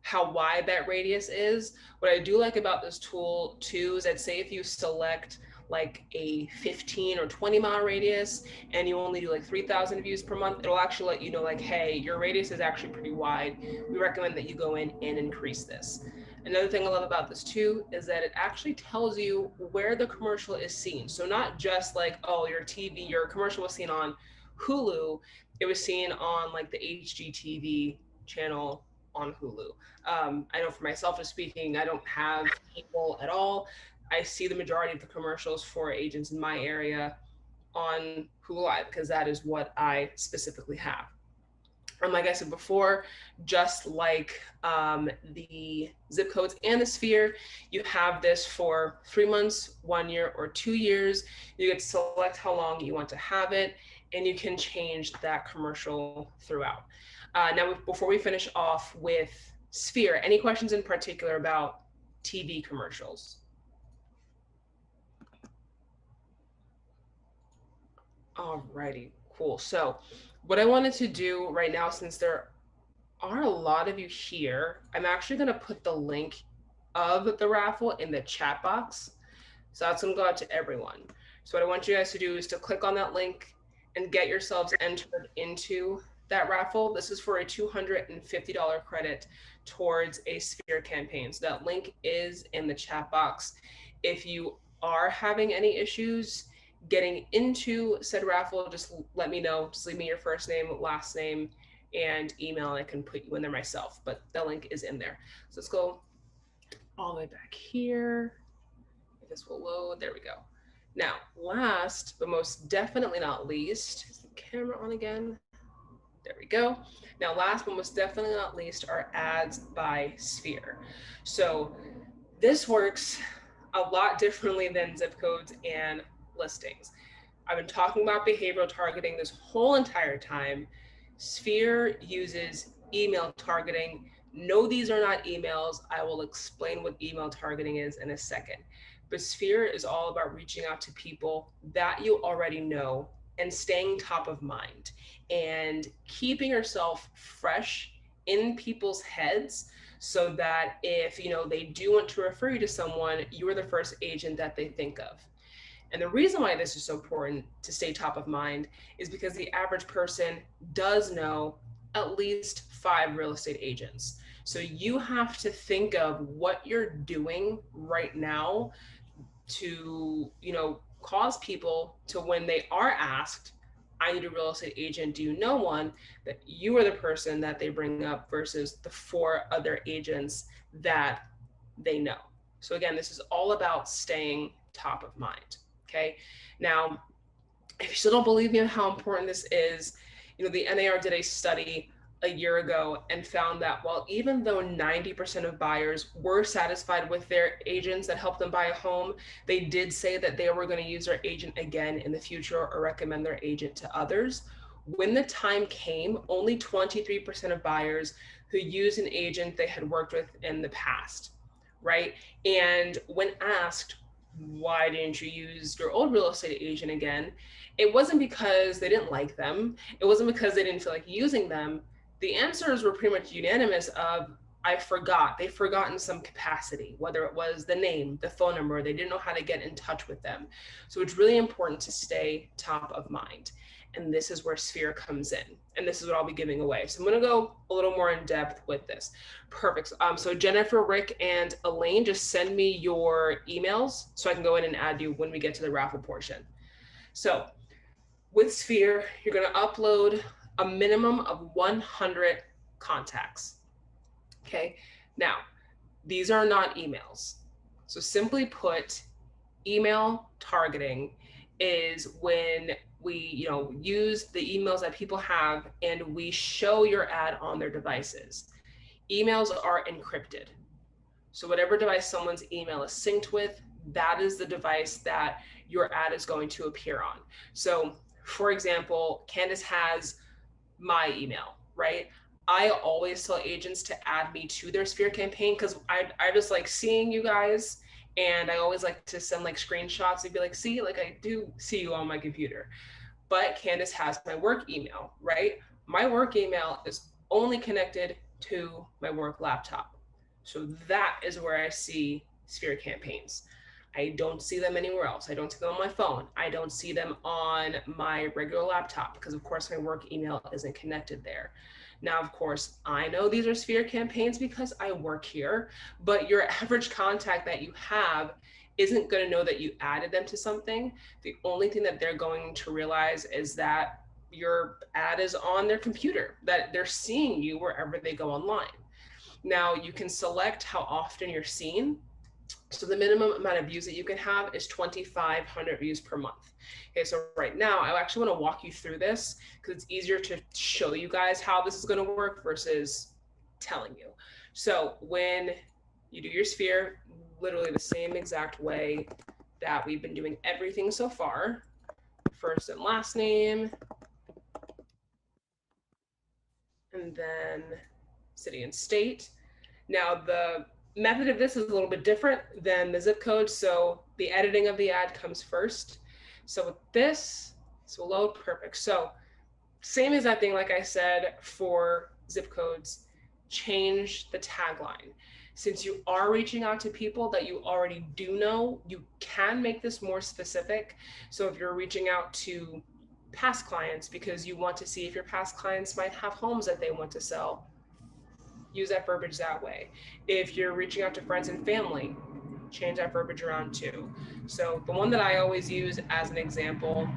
how wide that radius is. What I do like about this tool too is that, say if you select like a 15 or 20 mile radius and you only do like 3,000 views per month, it'll actually let you know, like, hey, your radius is actually pretty wide. We recommend that you go in and increase this. Another thing I love about this too is that it actually tells you where the commercial is seen. So not just like, oh, your commercial was seen on Hulu, it was seen on like the HGTV channel on Hulu. I know for myself as speaking, I don't have cable at all. I see the majority of the commercials for agents in my area on Hulu Live because that is what I specifically have. And like I said before, just like the zip codes and the sphere, you have this for 3 months, 1 year, or 2 years. You get to select how long you want to have it, and you can change that commercial throughout. Now, before we finish off with sphere, any questions in particular about TV commercials? Alrighty, cool. So what I wanted to do right now, since there are a lot of you here, I'm actually going to put the link of the raffle in the chat box. So that's going to go out to everyone. So what I want you guys to do is to click on that link and get yourselves entered into that raffle. This is for a $250 credit towards a sphere campaign. So that link is in the chat box. If you are having any issues getting into said raffle, just let me know. Just leave me your first name, last name, and email, and I can put you in there myself, but the link is in there. So let's go all the way back here. If this will load, there we go. Now, last, but most definitely not least, is the camera on again? There we go. Now, last but most definitely not least are ads by sphere. So this works a lot differently than zip codes and listings. I've been talking about behavioral targeting this whole entire time. Sphere uses email targeting. No, these are not emails. I will explain what email targeting is in a second. But Sphere is all about reaching out to people that you already know and staying top of mind and keeping yourself fresh in people's heads so that if they do want to refer you to someone, you are the first agent that they think of. And the reason why this is so important to stay top of mind is because the average person does know at least 5 real estate agents. So you have to think of what you're doing right now to, cause people to, when they are asked, I need a real estate agent, do you know one, that you are the person that they bring up versus the 4 other agents that they know. So again, this is all about staying top of mind. Okay. Now, if you still don't believe me on how important this is, the NAR did a study a year ago and found that while even though 90% of buyers were satisfied with their agents that helped them buy a home, they did say that they were going to use their agent again in the future or recommend their agent to others. When the time came, only 23% of buyers who used an agent they had worked with in the past, right? And when asked, why didn't you use your old real estate agent again? It wasn't because they didn't like them. It wasn't because they didn't feel like using them. The answers were pretty much unanimous of, I forgot. They forgot in some capacity, whether it was the name, the phone number, they didn't know how to get in touch with them. So it's really important to stay top of mind. And this is where Sphere comes in. And this is what I'll be giving away. So I'm going to go a little more in depth with this. Perfect. So Jennifer, Rick, and Elaine, just send me your emails so I can go in and add you when we get to the raffle portion. So with Sphere, you're going to upload a minimum of 100 contacts. Okay. Now, these are not emails. So simply put, email targeting is when we, use the emails that people have and we show your ad on their devices. Emails are encrypted. So whatever device someone's email is synced with, that is the device that your ad is going to appear on. So for example, Candace has my email, right? I always tell agents to add me to their Sphere campaign because I just like seeing you guys, and I always like to send like screenshots and be like, see, like I do see you on my computer. But Candace has my work email, right? My work email is only connected to my work laptop. So that is where I see Sphere campaigns. I don't see them anywhere else. I don't see them on my phone. I don't see them on my regular laptop because of course my work email isn't connected there. Now, of course, I know these are Sphere campaigns because I work here, but your average contact that you have isn't going to know that you added them to something. The only thing that they're going to realize is that your ad is on their computer, that they're seeing you wherever they go online. Now, you can select how often you're seen. So the minimum amount of views that you can have is 2,500 views per month. Okay, so right now I actually want to walk you through this because it's easier to show you guys how this is going to work versus telling you. So when you do your sphere, literally the same exact way that we've been doing everything so far, first and last name, and then city and state. Now the method of this is a little bit different than the zip code. So the editing of the ad comes first. So with this will load perfect. So same exact thing, like I said, for zip codes, change the tagline. Since you are reaching out to people that you already do know, you can make this more specific. So if you're reaching out to past clients because you want to see if your past clients might have homes that they want to sell, use that verbiage that way. If you're reaching out to friends and family, change that verbiage around too. So the one that I always use as an example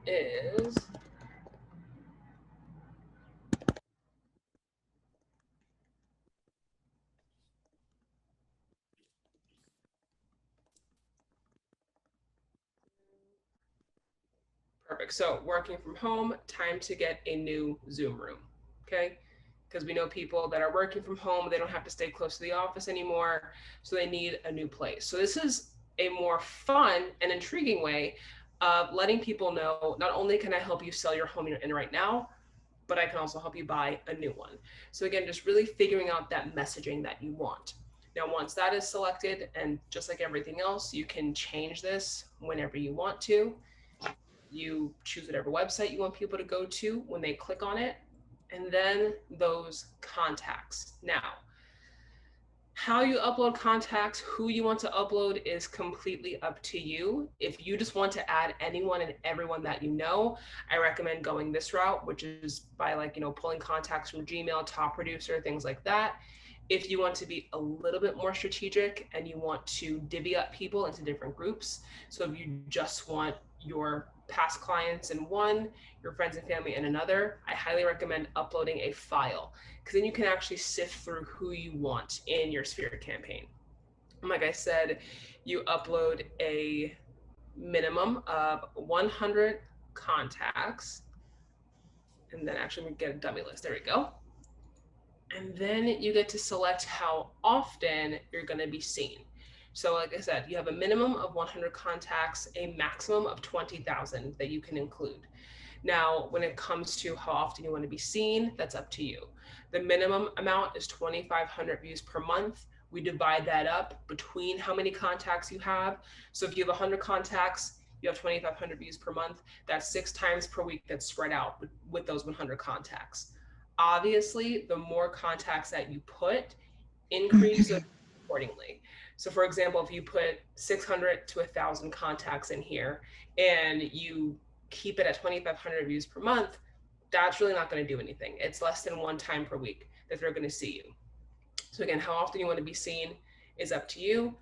is perfect. So working from home, time to get a new Zoom room, okay? Because we know people that are working from home, they don't have to stay close to the office anymore, so they need a new place. So this is a more fun and intriguing way of letting people know, not only can I help you sell your home you're in right now, but I can also help you buy a new one. So again, just really figuring out that messaging that you want. Now, once that is selected, and just like everything else, you can change this whenever you want to. You choose whatever website you want people to go to when they click on it, and then those contacts. Now, how you upload contacts, who you want to upload is completely up to you. If you just want to add anyone and everyone that you know, I recommend going this route, which is by pulling contacts from Gmail, Top Producer, things like that. If you want to be a little bit more strategic and you want to divvy up people into different groups, so if you just want your past clients in one, your friends and family in another, I highly recommend uploading a file, because then you can actually sift through who you want in your sphere campaign. And like I said, you upload a minimum of 100 contacts, and then actually we get a dummy list. There we go. And then you get to select how often you're going to be seen. So like I said, you have a minimum of 100 contacts, a maximum of 20,000 that you can include. Now, when it comes to how often you want to be seen, that's up to you. The minimum amount is 2,500 views per month. We divide that up between how many contacts you have. So if you have 100 contacts, you have 2,500 views per month. That's 6 times per week that's spread out with those 100 contacts. Obviously, the more contacts that you put, increase accordingly. So for example, if you put 600 to 1,000 contacts in here and you keep it at 2,500 views per month, that's really not going to do anything. It's less than 1 time per week that they're going to see you. So again, how often you want to be seen is up to you.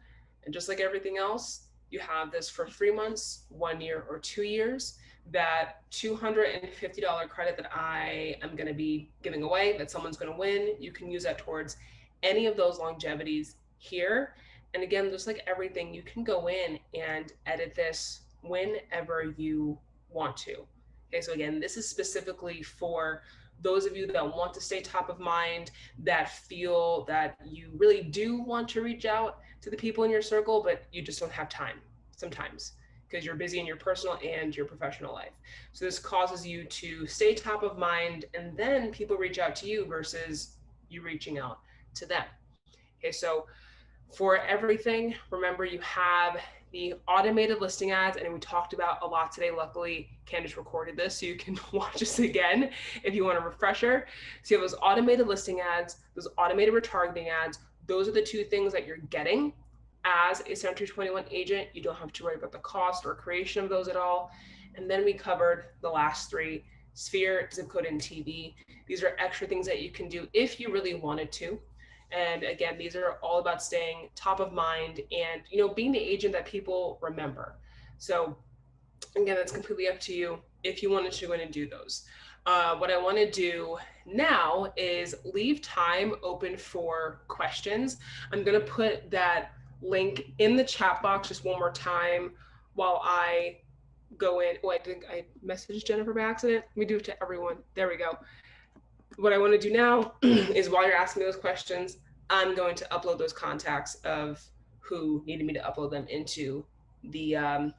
And just like everything else, you have this for 3 months, 1 year, or 2 years. That $250 credit that I am going to be giving away, that someone's going to win, you can use that towards any of those longevities here. And again, just like everything, you can go in and edit this whenever you want to. Okay, so again, this is specifically for those of you that want to stay top of mind, that feel that you really do want to reach out to the people in your circle, but you just don't have time sometimes, because you're busy in your personal and your professional life. So this causes you to stay top of mind, and then people reach out to you versus you reaching out to them. Okay, so for everything, remember you have the automated listing ads, and we talked about a lot today. Luckily, Candace recorded this, so you can watch this again if you want a refresher. So you have those automated listing ads, those automated retargeting ads. Those are the 2 things that you're getting as a Sept 21 agent. You don't have to worry about the cost or creation of those at all. And then we covered the last 3, sphere, zip code, and TV. These are extra things that you can do if you really wanted to. And again, these are all about staying top of mind and, being the agent that people remember. So again, that's completely up to you if you wanted to go in and do those. What I want to do now is leave time open for questions. I'm going to put that link in the chat box just one more time while I go in. Oh, I think I messaged Jennifer by accident. Let me do it to everyone. There we go. What I want to do now is while you're asking those questions, I'm going to upload those contacts of who needed me to upload them into the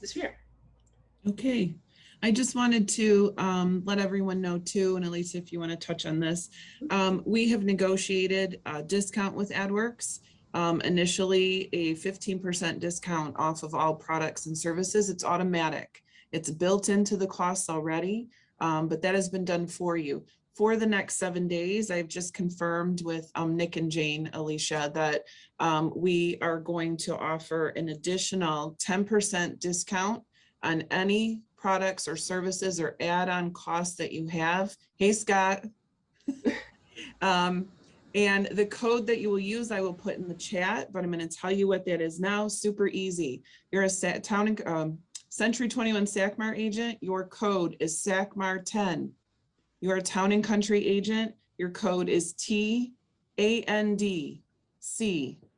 sphere. Okay. I just wanted to let everyone know too, and Elisa, if you want to touch on this, we have negotiated a discount with Adwerx. Initially a 15% discount off of all products and services. It's automatic. It's built into the costs already, but that has been done for you. For the next 7 days, I've just confirmed with Nick and Jane, Alicia, that we are going to offer an additional 10% discount on any products or services or add-on costs that you have. Hey, Scott. And the code that you will use, I will put in the chat, but I'm going to tell you what that is now. Super easy. You're a Century 21 SACMAR agent. Your code is SACMAR 10. You're a Town and Country agent. Your code is TANDC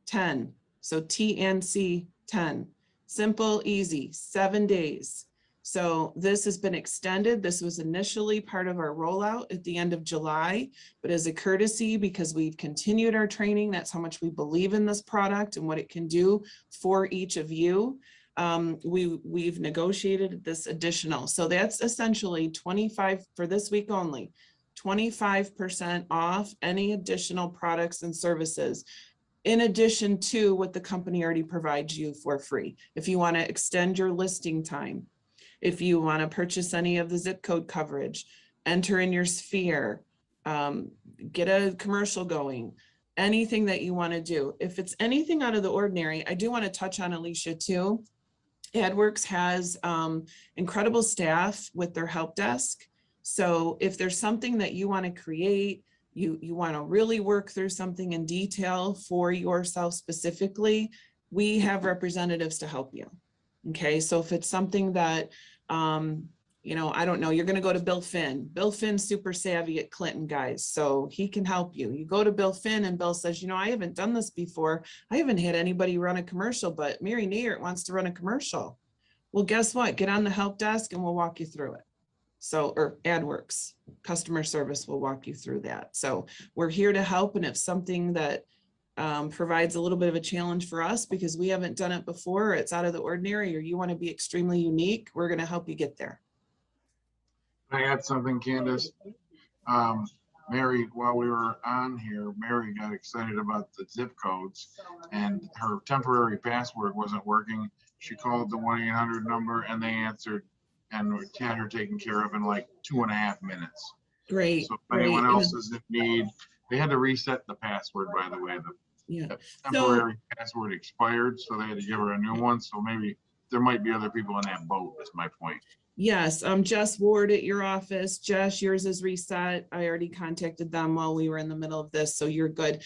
10. So TNC 10. Simple, easy, 7 days. So this has been extended. This was initially part of our rollout at the end of July, but as a courtesy, because we've continued our training, that's how much we believe in this product and what it can do for each of you. We've negotiated this additional. So that's essentially 25 for this week only, 25% off any additional products and services, in addition to what the company already provides you for free. If you want to extend your listing time, if you want to purchase any of the zip code coverage, enter in your sphere, get a commercial going, anything that you want to do. If it's anything out of the ordinary, I do want to touch on Alicia too. Adwerx has incredible staff with their help desk. So if there's something that you want to create, you want to really work through something in detail for yourself specifically, we have representatives to help you. Okay, so if it's something that, you know, I don't know, you're going to go to Bill Finn. Bill Finn's super savvy at Clinton, guys, so he can help you. You go to Bill Finn and Bill says, you know, I haven't done this before. I haven't had anybody run a commercial, but Mary Nayert wants to run a commercial. Well, guess what? Get on the help desk and we'll walk you through it. So, or Adwerx customer service will walk you through that. So we're here to help. And if something that provides a little bit of a challenge for us because we haven't done it before, or it's out of the ordinary, or you want to be extremely unique, we're going to help you get there. Can I add something, Candace? Mary, while we were on here, Mary got excited about the zip codes and her temporary password wasn't working. She called the 1-800 number and they answered and had her taken care of in like 2.5 minutes. Great. So if anyone else is in need, they had to reset the password, by the way. The temporary password expired, so they had to give her a new one. So maybe there might be other people in that boat, is my point. Yes, Jess Ward at your office. Jess, yours is reset. I already contacted them while we were in the middle of this, so you're good.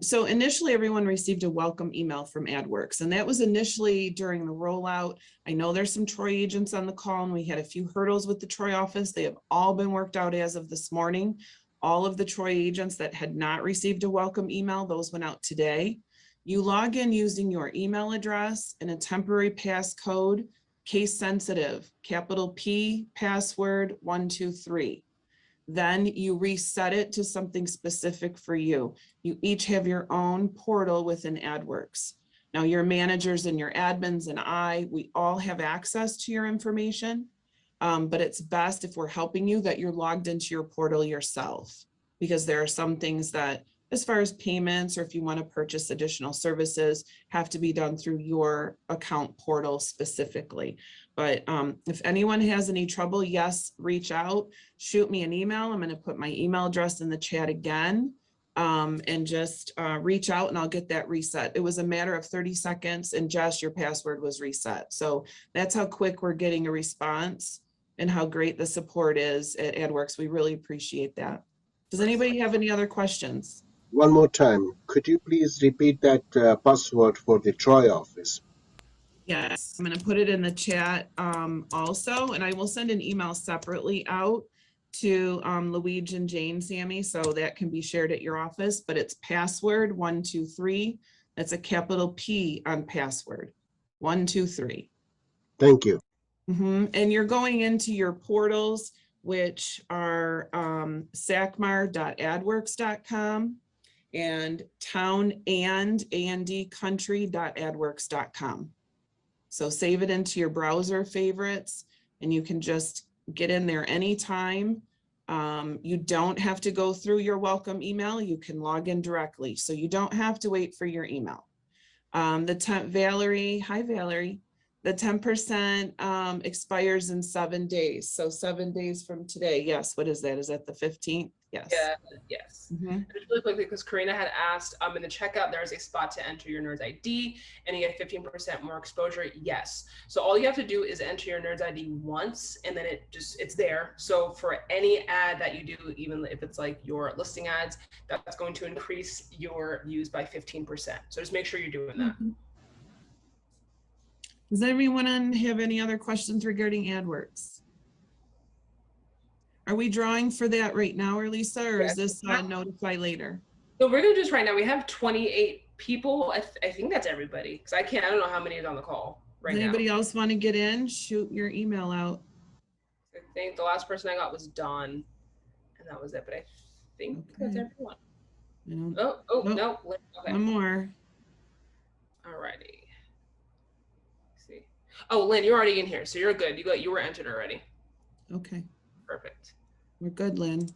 So initially, everyone received a welcome email from Adwerx, and that was initially during the rollout. I know there's some Troy agents on the call, and we had a few hurdles with the Troy office. They have all been worked out as of this morning. All of the Troy agents that had not received a welcome email, those went out today. You log in using your email address and a temporary passcode, case sensitive, capital P, password 123. Then you reset it to something specific for you. You each have your own portal within Adwerx. Now your managers and your admins and we all have access to your information, but it's best if we're helping you that you're logged into your portal yourself, because there are some things that, as far as payments, or if you want to purchase additional services, have to be done through your account portal specifically. But if anyone has any trouble, yes, reach out, shoot me an email. I'm going to put my email address in the chat again, and just reach out and I'll get that reset. It was a matter of 30 seconds and Jess, your password was reset. So that's how quick we're getting a response and how great the support is at Adwerx. We really appreciate that. Does anybody have any other questions? One more time, could you please repeat that password for the Troy office? Yes, I'm going to put it in the chat also, and I will send an email separately out to Luigi and Jane, Sammy, so that can be shared at your office, but it's password 123. That's a capital P on password 123. Thank you. And you're going into your portals, which are sacmar.adwerx.com and townandcountry.adwerx.com. So save it into your browser favorites, and you can just get in there anytime. You don't have to go through your welcome email. You can log in directly, so you don't have to wait for your email. Valerie, hi Valerie. The 10% expires in 7 days. So 7 days from today. Yes, what is that? Is that the 15th? Yes. Yeah, yes. And just really quickly, because Karina had asked, in the checkout, there is a spot to enter your Nerds ID and you get 15% more exposure. Yes. So all you have to do is enter your Nerds ID once, and then it's there. So for any ad that you do, even if it's like your listing ads, that's going to increase your views by 15%. So just make sure you're doing that. Does anyone have any other questions regarding AdWorks? Are we drawing for that right now, or Lisa, or is this notify later? So we're gonna do this right now. We have 28 people. I think that's everybody, because I don't know how many is on the call right Does now. anybody else want to get in? Shoot your email out. I think the last person I got was Dawn, and that was it. But I think that's everyone. No. Okay. One more. Alrighty. See. Oh, Lynn, you're already in here, so you're good. You were entered already. Okay. Perfect. We're good, Lynn.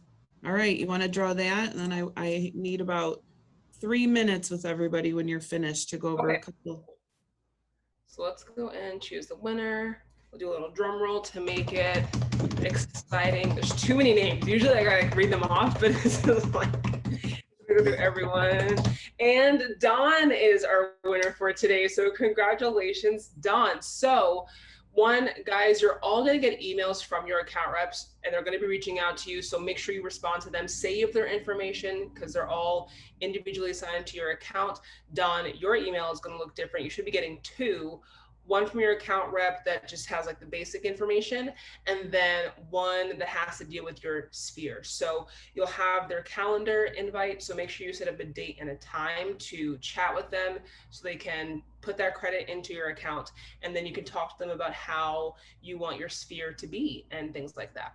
All right, you want to draw that? And then I need about 3 minutes with everybody when you're finished to go over a couple. So let's go and choose the winner. We'll do a little drum roll to make it exciting. There's too many names. Usually I gotta read them off, but this is like, we're gonna do everyone. And Dawn is our winner for today. So congratulations, Dawn. So guys, you're all going to get emails from your account reps, and they're going to be reaching out to you. So make sure you respond to them, save their information, because they're all individually assigned to your account. Dawn, your email is going to look different. You should be getting 2. One from your account rep that just has like the basic information, and then one that has to deal with your sphere. So you'll have their calendar invite. So make sure you set up a date and a time to chat with them so they can put that credit into your account. And then you can talk to them about how you want your sphere to be and things like that.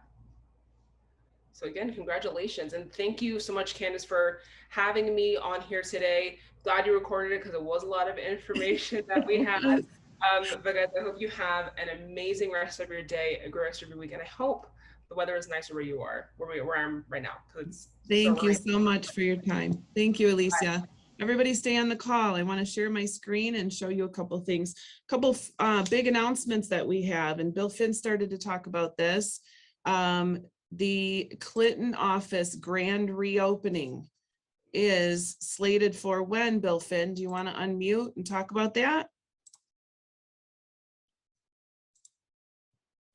So again, congratulations. And thank you so much, Candace, for having me on here today. Glad you recorded it, because it was a lot of information that we had. But guys, I hope you have an amazing rest of your day, a great rest of your week, and I hope the weather is nicer where you are, where I'm right now. Thank you so much for your time. Thank you, Alicia. Bye. Everybody stay on the call. I want to share my screen and show you a couple things, big announcements that we have, and Bill Finn started to talk about this. The Clinton office grand reopening is slated for when, Bill Finn? Do you want to unmute and talk about that?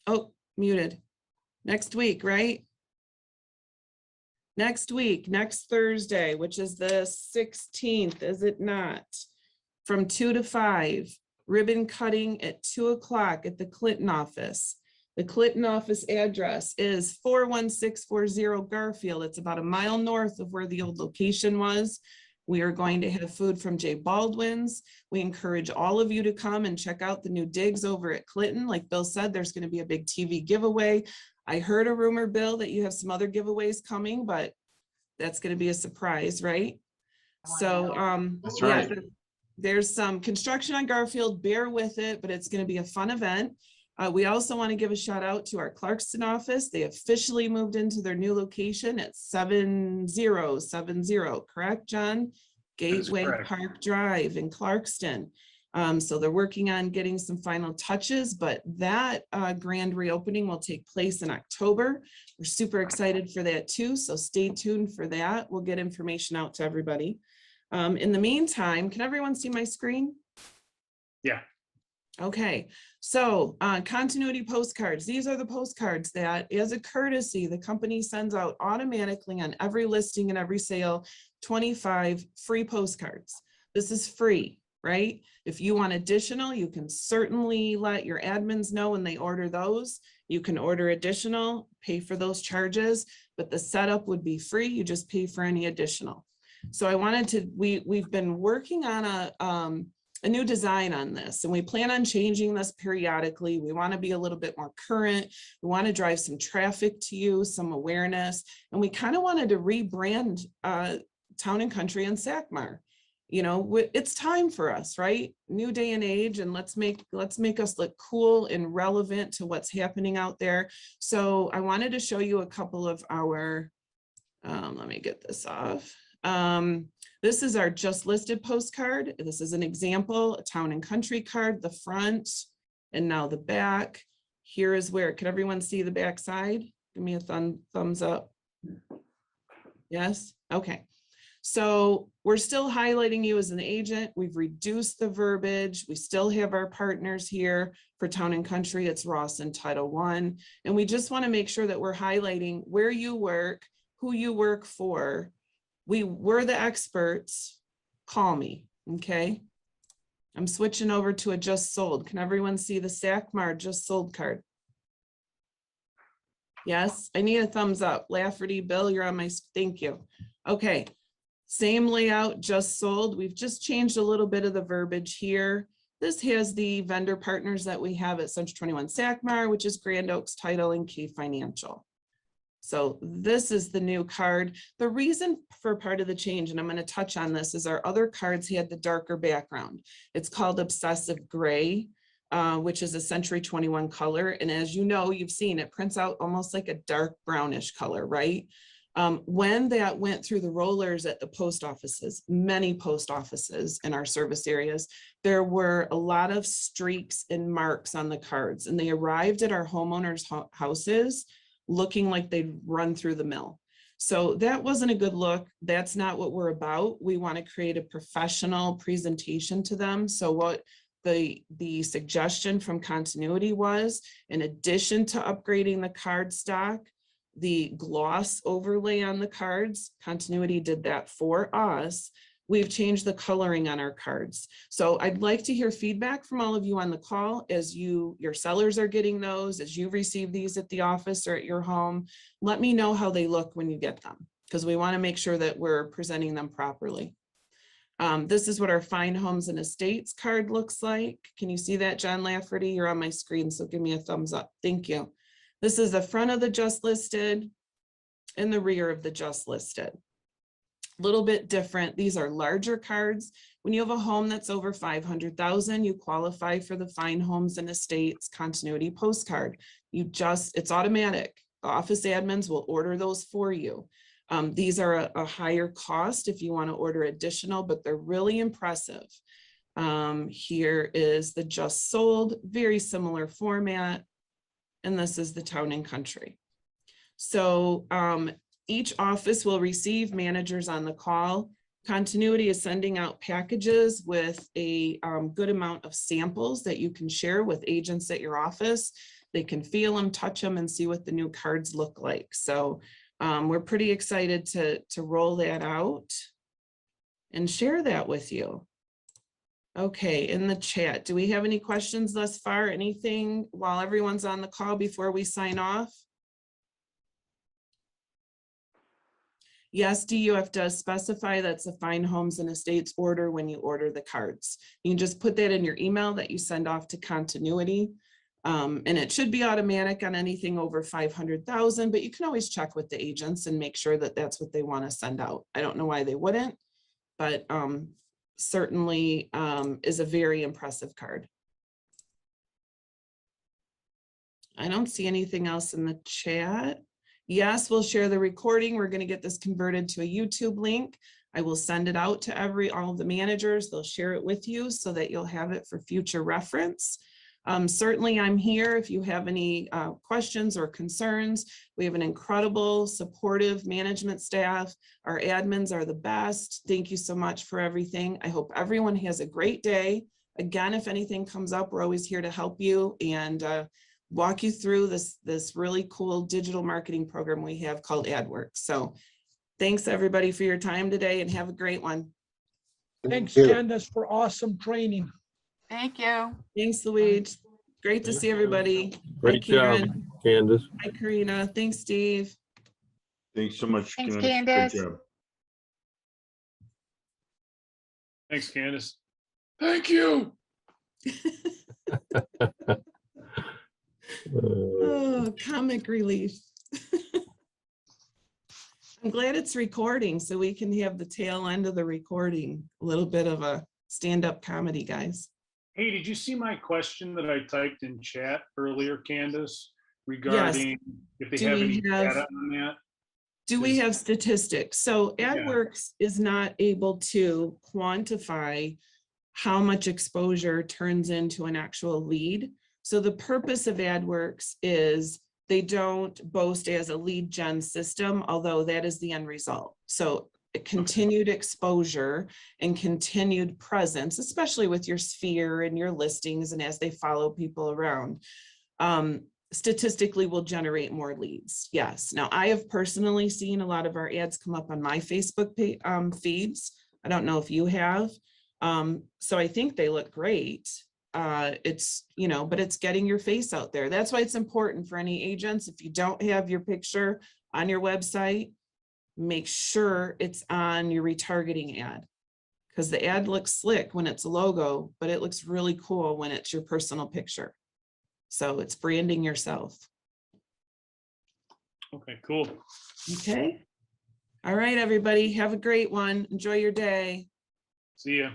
Oh, muted. Next week, right? Next week, next Thursday, which is the 16th, is it not? From 2 to 5, ribbon cutting at 2 o'clock at the Clinton office. The Clinton office address is 41640 Garfield. It's about a mile north of where the old location was. We are going to have food from J. Baldwin's. We encourage all of you to come and check out the new digs over at Clinton. Like Bill said, there's going to be a big TV giveaway. I heard a rumor, Bill, that you have some other giveaways coming, but that's going to be a surprise, right? So That's right. Yeah, there's some construction on Garfield. Bear with it, but it's going to be a fun event. We also want to give a shout out to our Clarkston office. They officially moved into their new location at 7070, correct, John? Gateway Park Drive in Clarkston. So they're working on getting some final touches, but that grand reopening will take place in October. We're super excited for that too, so stay tuned for that. We'll get information out to everybody. In the meantime, can everyone see my screen? Yeah. Okay, so continuity postcards. These are the postcards that, as a courtesy, the company sends out automatically on every listing and every sale, 25 free postcards. This is free, right? If you want additional, you can certainly let your admins know when they order those. You can order additional, pay for those charges, but the setup would be free. You just pay for any additional. So I wanted to, we've been working on a new design on this, and we plan on changing this periodically. We want to be a little bit more current. We want to drive some traffic to you, some awareness, and we kind of wanted to rebrand Town and Country and SACMAR. You know, it's time for us, right? New day and age, and let's make us look cool and relevant to what's happening out there. So I wanted to show you a couple of our, let me get this off. This is our just listed postcard. This is an example, a Town and Country card, the front, and now the back. Here is where, can everyone see the back side? Give me a thumbs up. Yes, okay. So we're still highlighting you as an agent. We've reduced the verbiage. We still have our partners here for Town and Country. It's Ross and Title I. And we just want to make sure that we're highlighting where you work, who you work for. We're the experts. Call me, okay? I'm switching over to a just sold. Can everyone see the SACMAR just sold card? Yes, I need a thumbs up. Lafferty, Bill, you're on my, thank you. Okay. Same layout, just sold. We've just changed a little bit of the verbiage here. This has the vendor partners that we have at C21 SACMAR, which is Grand Oaks Title and K Financial. So this is the new card. The reason for part of the change, and I'm going to touch on this, is our other cards had the darker background. It's called Obsessive Gray, which is a Century 21 color. And as you know, you've seen it prints out almost like a dark brownish color, right? When that went through the rollers at the post offices, many post offices in our service areas, there were a lot of streaks and marks on the cards, and they arrived at our homeowners' houses looking like they'd run through the mill. So that wasn't a good look. That's not what we're about. We want to create a professional presentation to them. So what the suggestion from Continuity was, in addition to upgrading the card stock, the gloss overlay on the cards, Continuity did that for us. We've changed the coloring on our cards. So I'd like to hear feedback from all of you on the call as your sellers are getting those, as you receive these at the office or at your home. Let me know how they look when you get them, because we want to make sure that we're presenting them properly. This is what our Fine Homes and Estates card looks like. Can you see that, John Lafferty? You're on my screen, so give me a thumbs up. Thank you. This is the front of the just listed and the rear of the just listed. A little bit different. These are larger cards. When you have a home that's over 500,000, you qualify for the Fine Homes and Estates Continuity postcard. It's automatic. The office admins will order those for you. These are a higher cost if you want to order additional, but they're really impressive. Here is the just sold, very similar format. And this is the Town and Country. So each office will receive managers on the call. Continuity is sending out packages with a good amount of samples that you can share with agents at your office. They can feel them, touch them, and see what the new cards look like. So we're pretty excited to roll that out and share that with you. Okay, in the chat, do we have any questions thus far? Anything while everyone's on the call before we sign off? Yes, DUF does specify that's a Fine Homes and Estates order when you order the cards. You can just put that in your email that you send off to Continuity. And it should be automatic on anything over 500,000, but you can always check with the agents and make sure that that's what they want to send out. I don't know why they wouldn't, but certainly is a very impressive card. I don't see anything else in the chat. Yes, we'll share the recording. We're going to get this converted to a YouTube link. I will send it out to all of the managers. They'll share it with you so that you'll have it for future reference. Certainly I'm here if you have any questions or concerns. We have an incredible, supportive management staff. Our admins are the best. Thank you so much for everything. I hope everyone has a great day. Again, if anything comes up, we're always here to help you and walk you through this really cool digital marketing program we have called Adwerx. So thanks everybody for your time today and have a great one. Thanks, Candace, for awesome training. Thank you. Thanks, Luigi. Great to see everybody. Great Bye, Karen. job. Candace. Hi, Karina. Thanks, Steve. Thanks so much. Thanks, Good Candace. job. Thanks, Candace. Thank you. Oh, comic relief. I'm glad it's recording so we can have the tail end of the recording. A little bit of a stand-up comedy, guys. Hey, did you see my question that I typed in chat earlier, Candace, regarding if they Do have we any have- data on that? Do we have statistics? So Adwerx is not able to quantify how much exposure turns into an actual lead. So the purpose of Adwerx is they don't boast as a lead gen system, although that is the end result. So continued exposure and continued presence, especially with your sphere and your listings and as they follow people around, statistically will generate more leads. Yes. Now I have personally seen a lot of our ads come up on my Facebook feeds. I don't know if you have. So I think they look great. It's, you know, but it's getting your face out there. That's why it's important for any agents. If you don't have your picture on your website, make sure it's on your retargeting ad, because the ad looks slick when it's a logo, but it looks really cool when it's your personal picture. So it's branding yourself. Okay, cool. Okay. All right, everybody. Have a great one. Enjoy your day. See ya.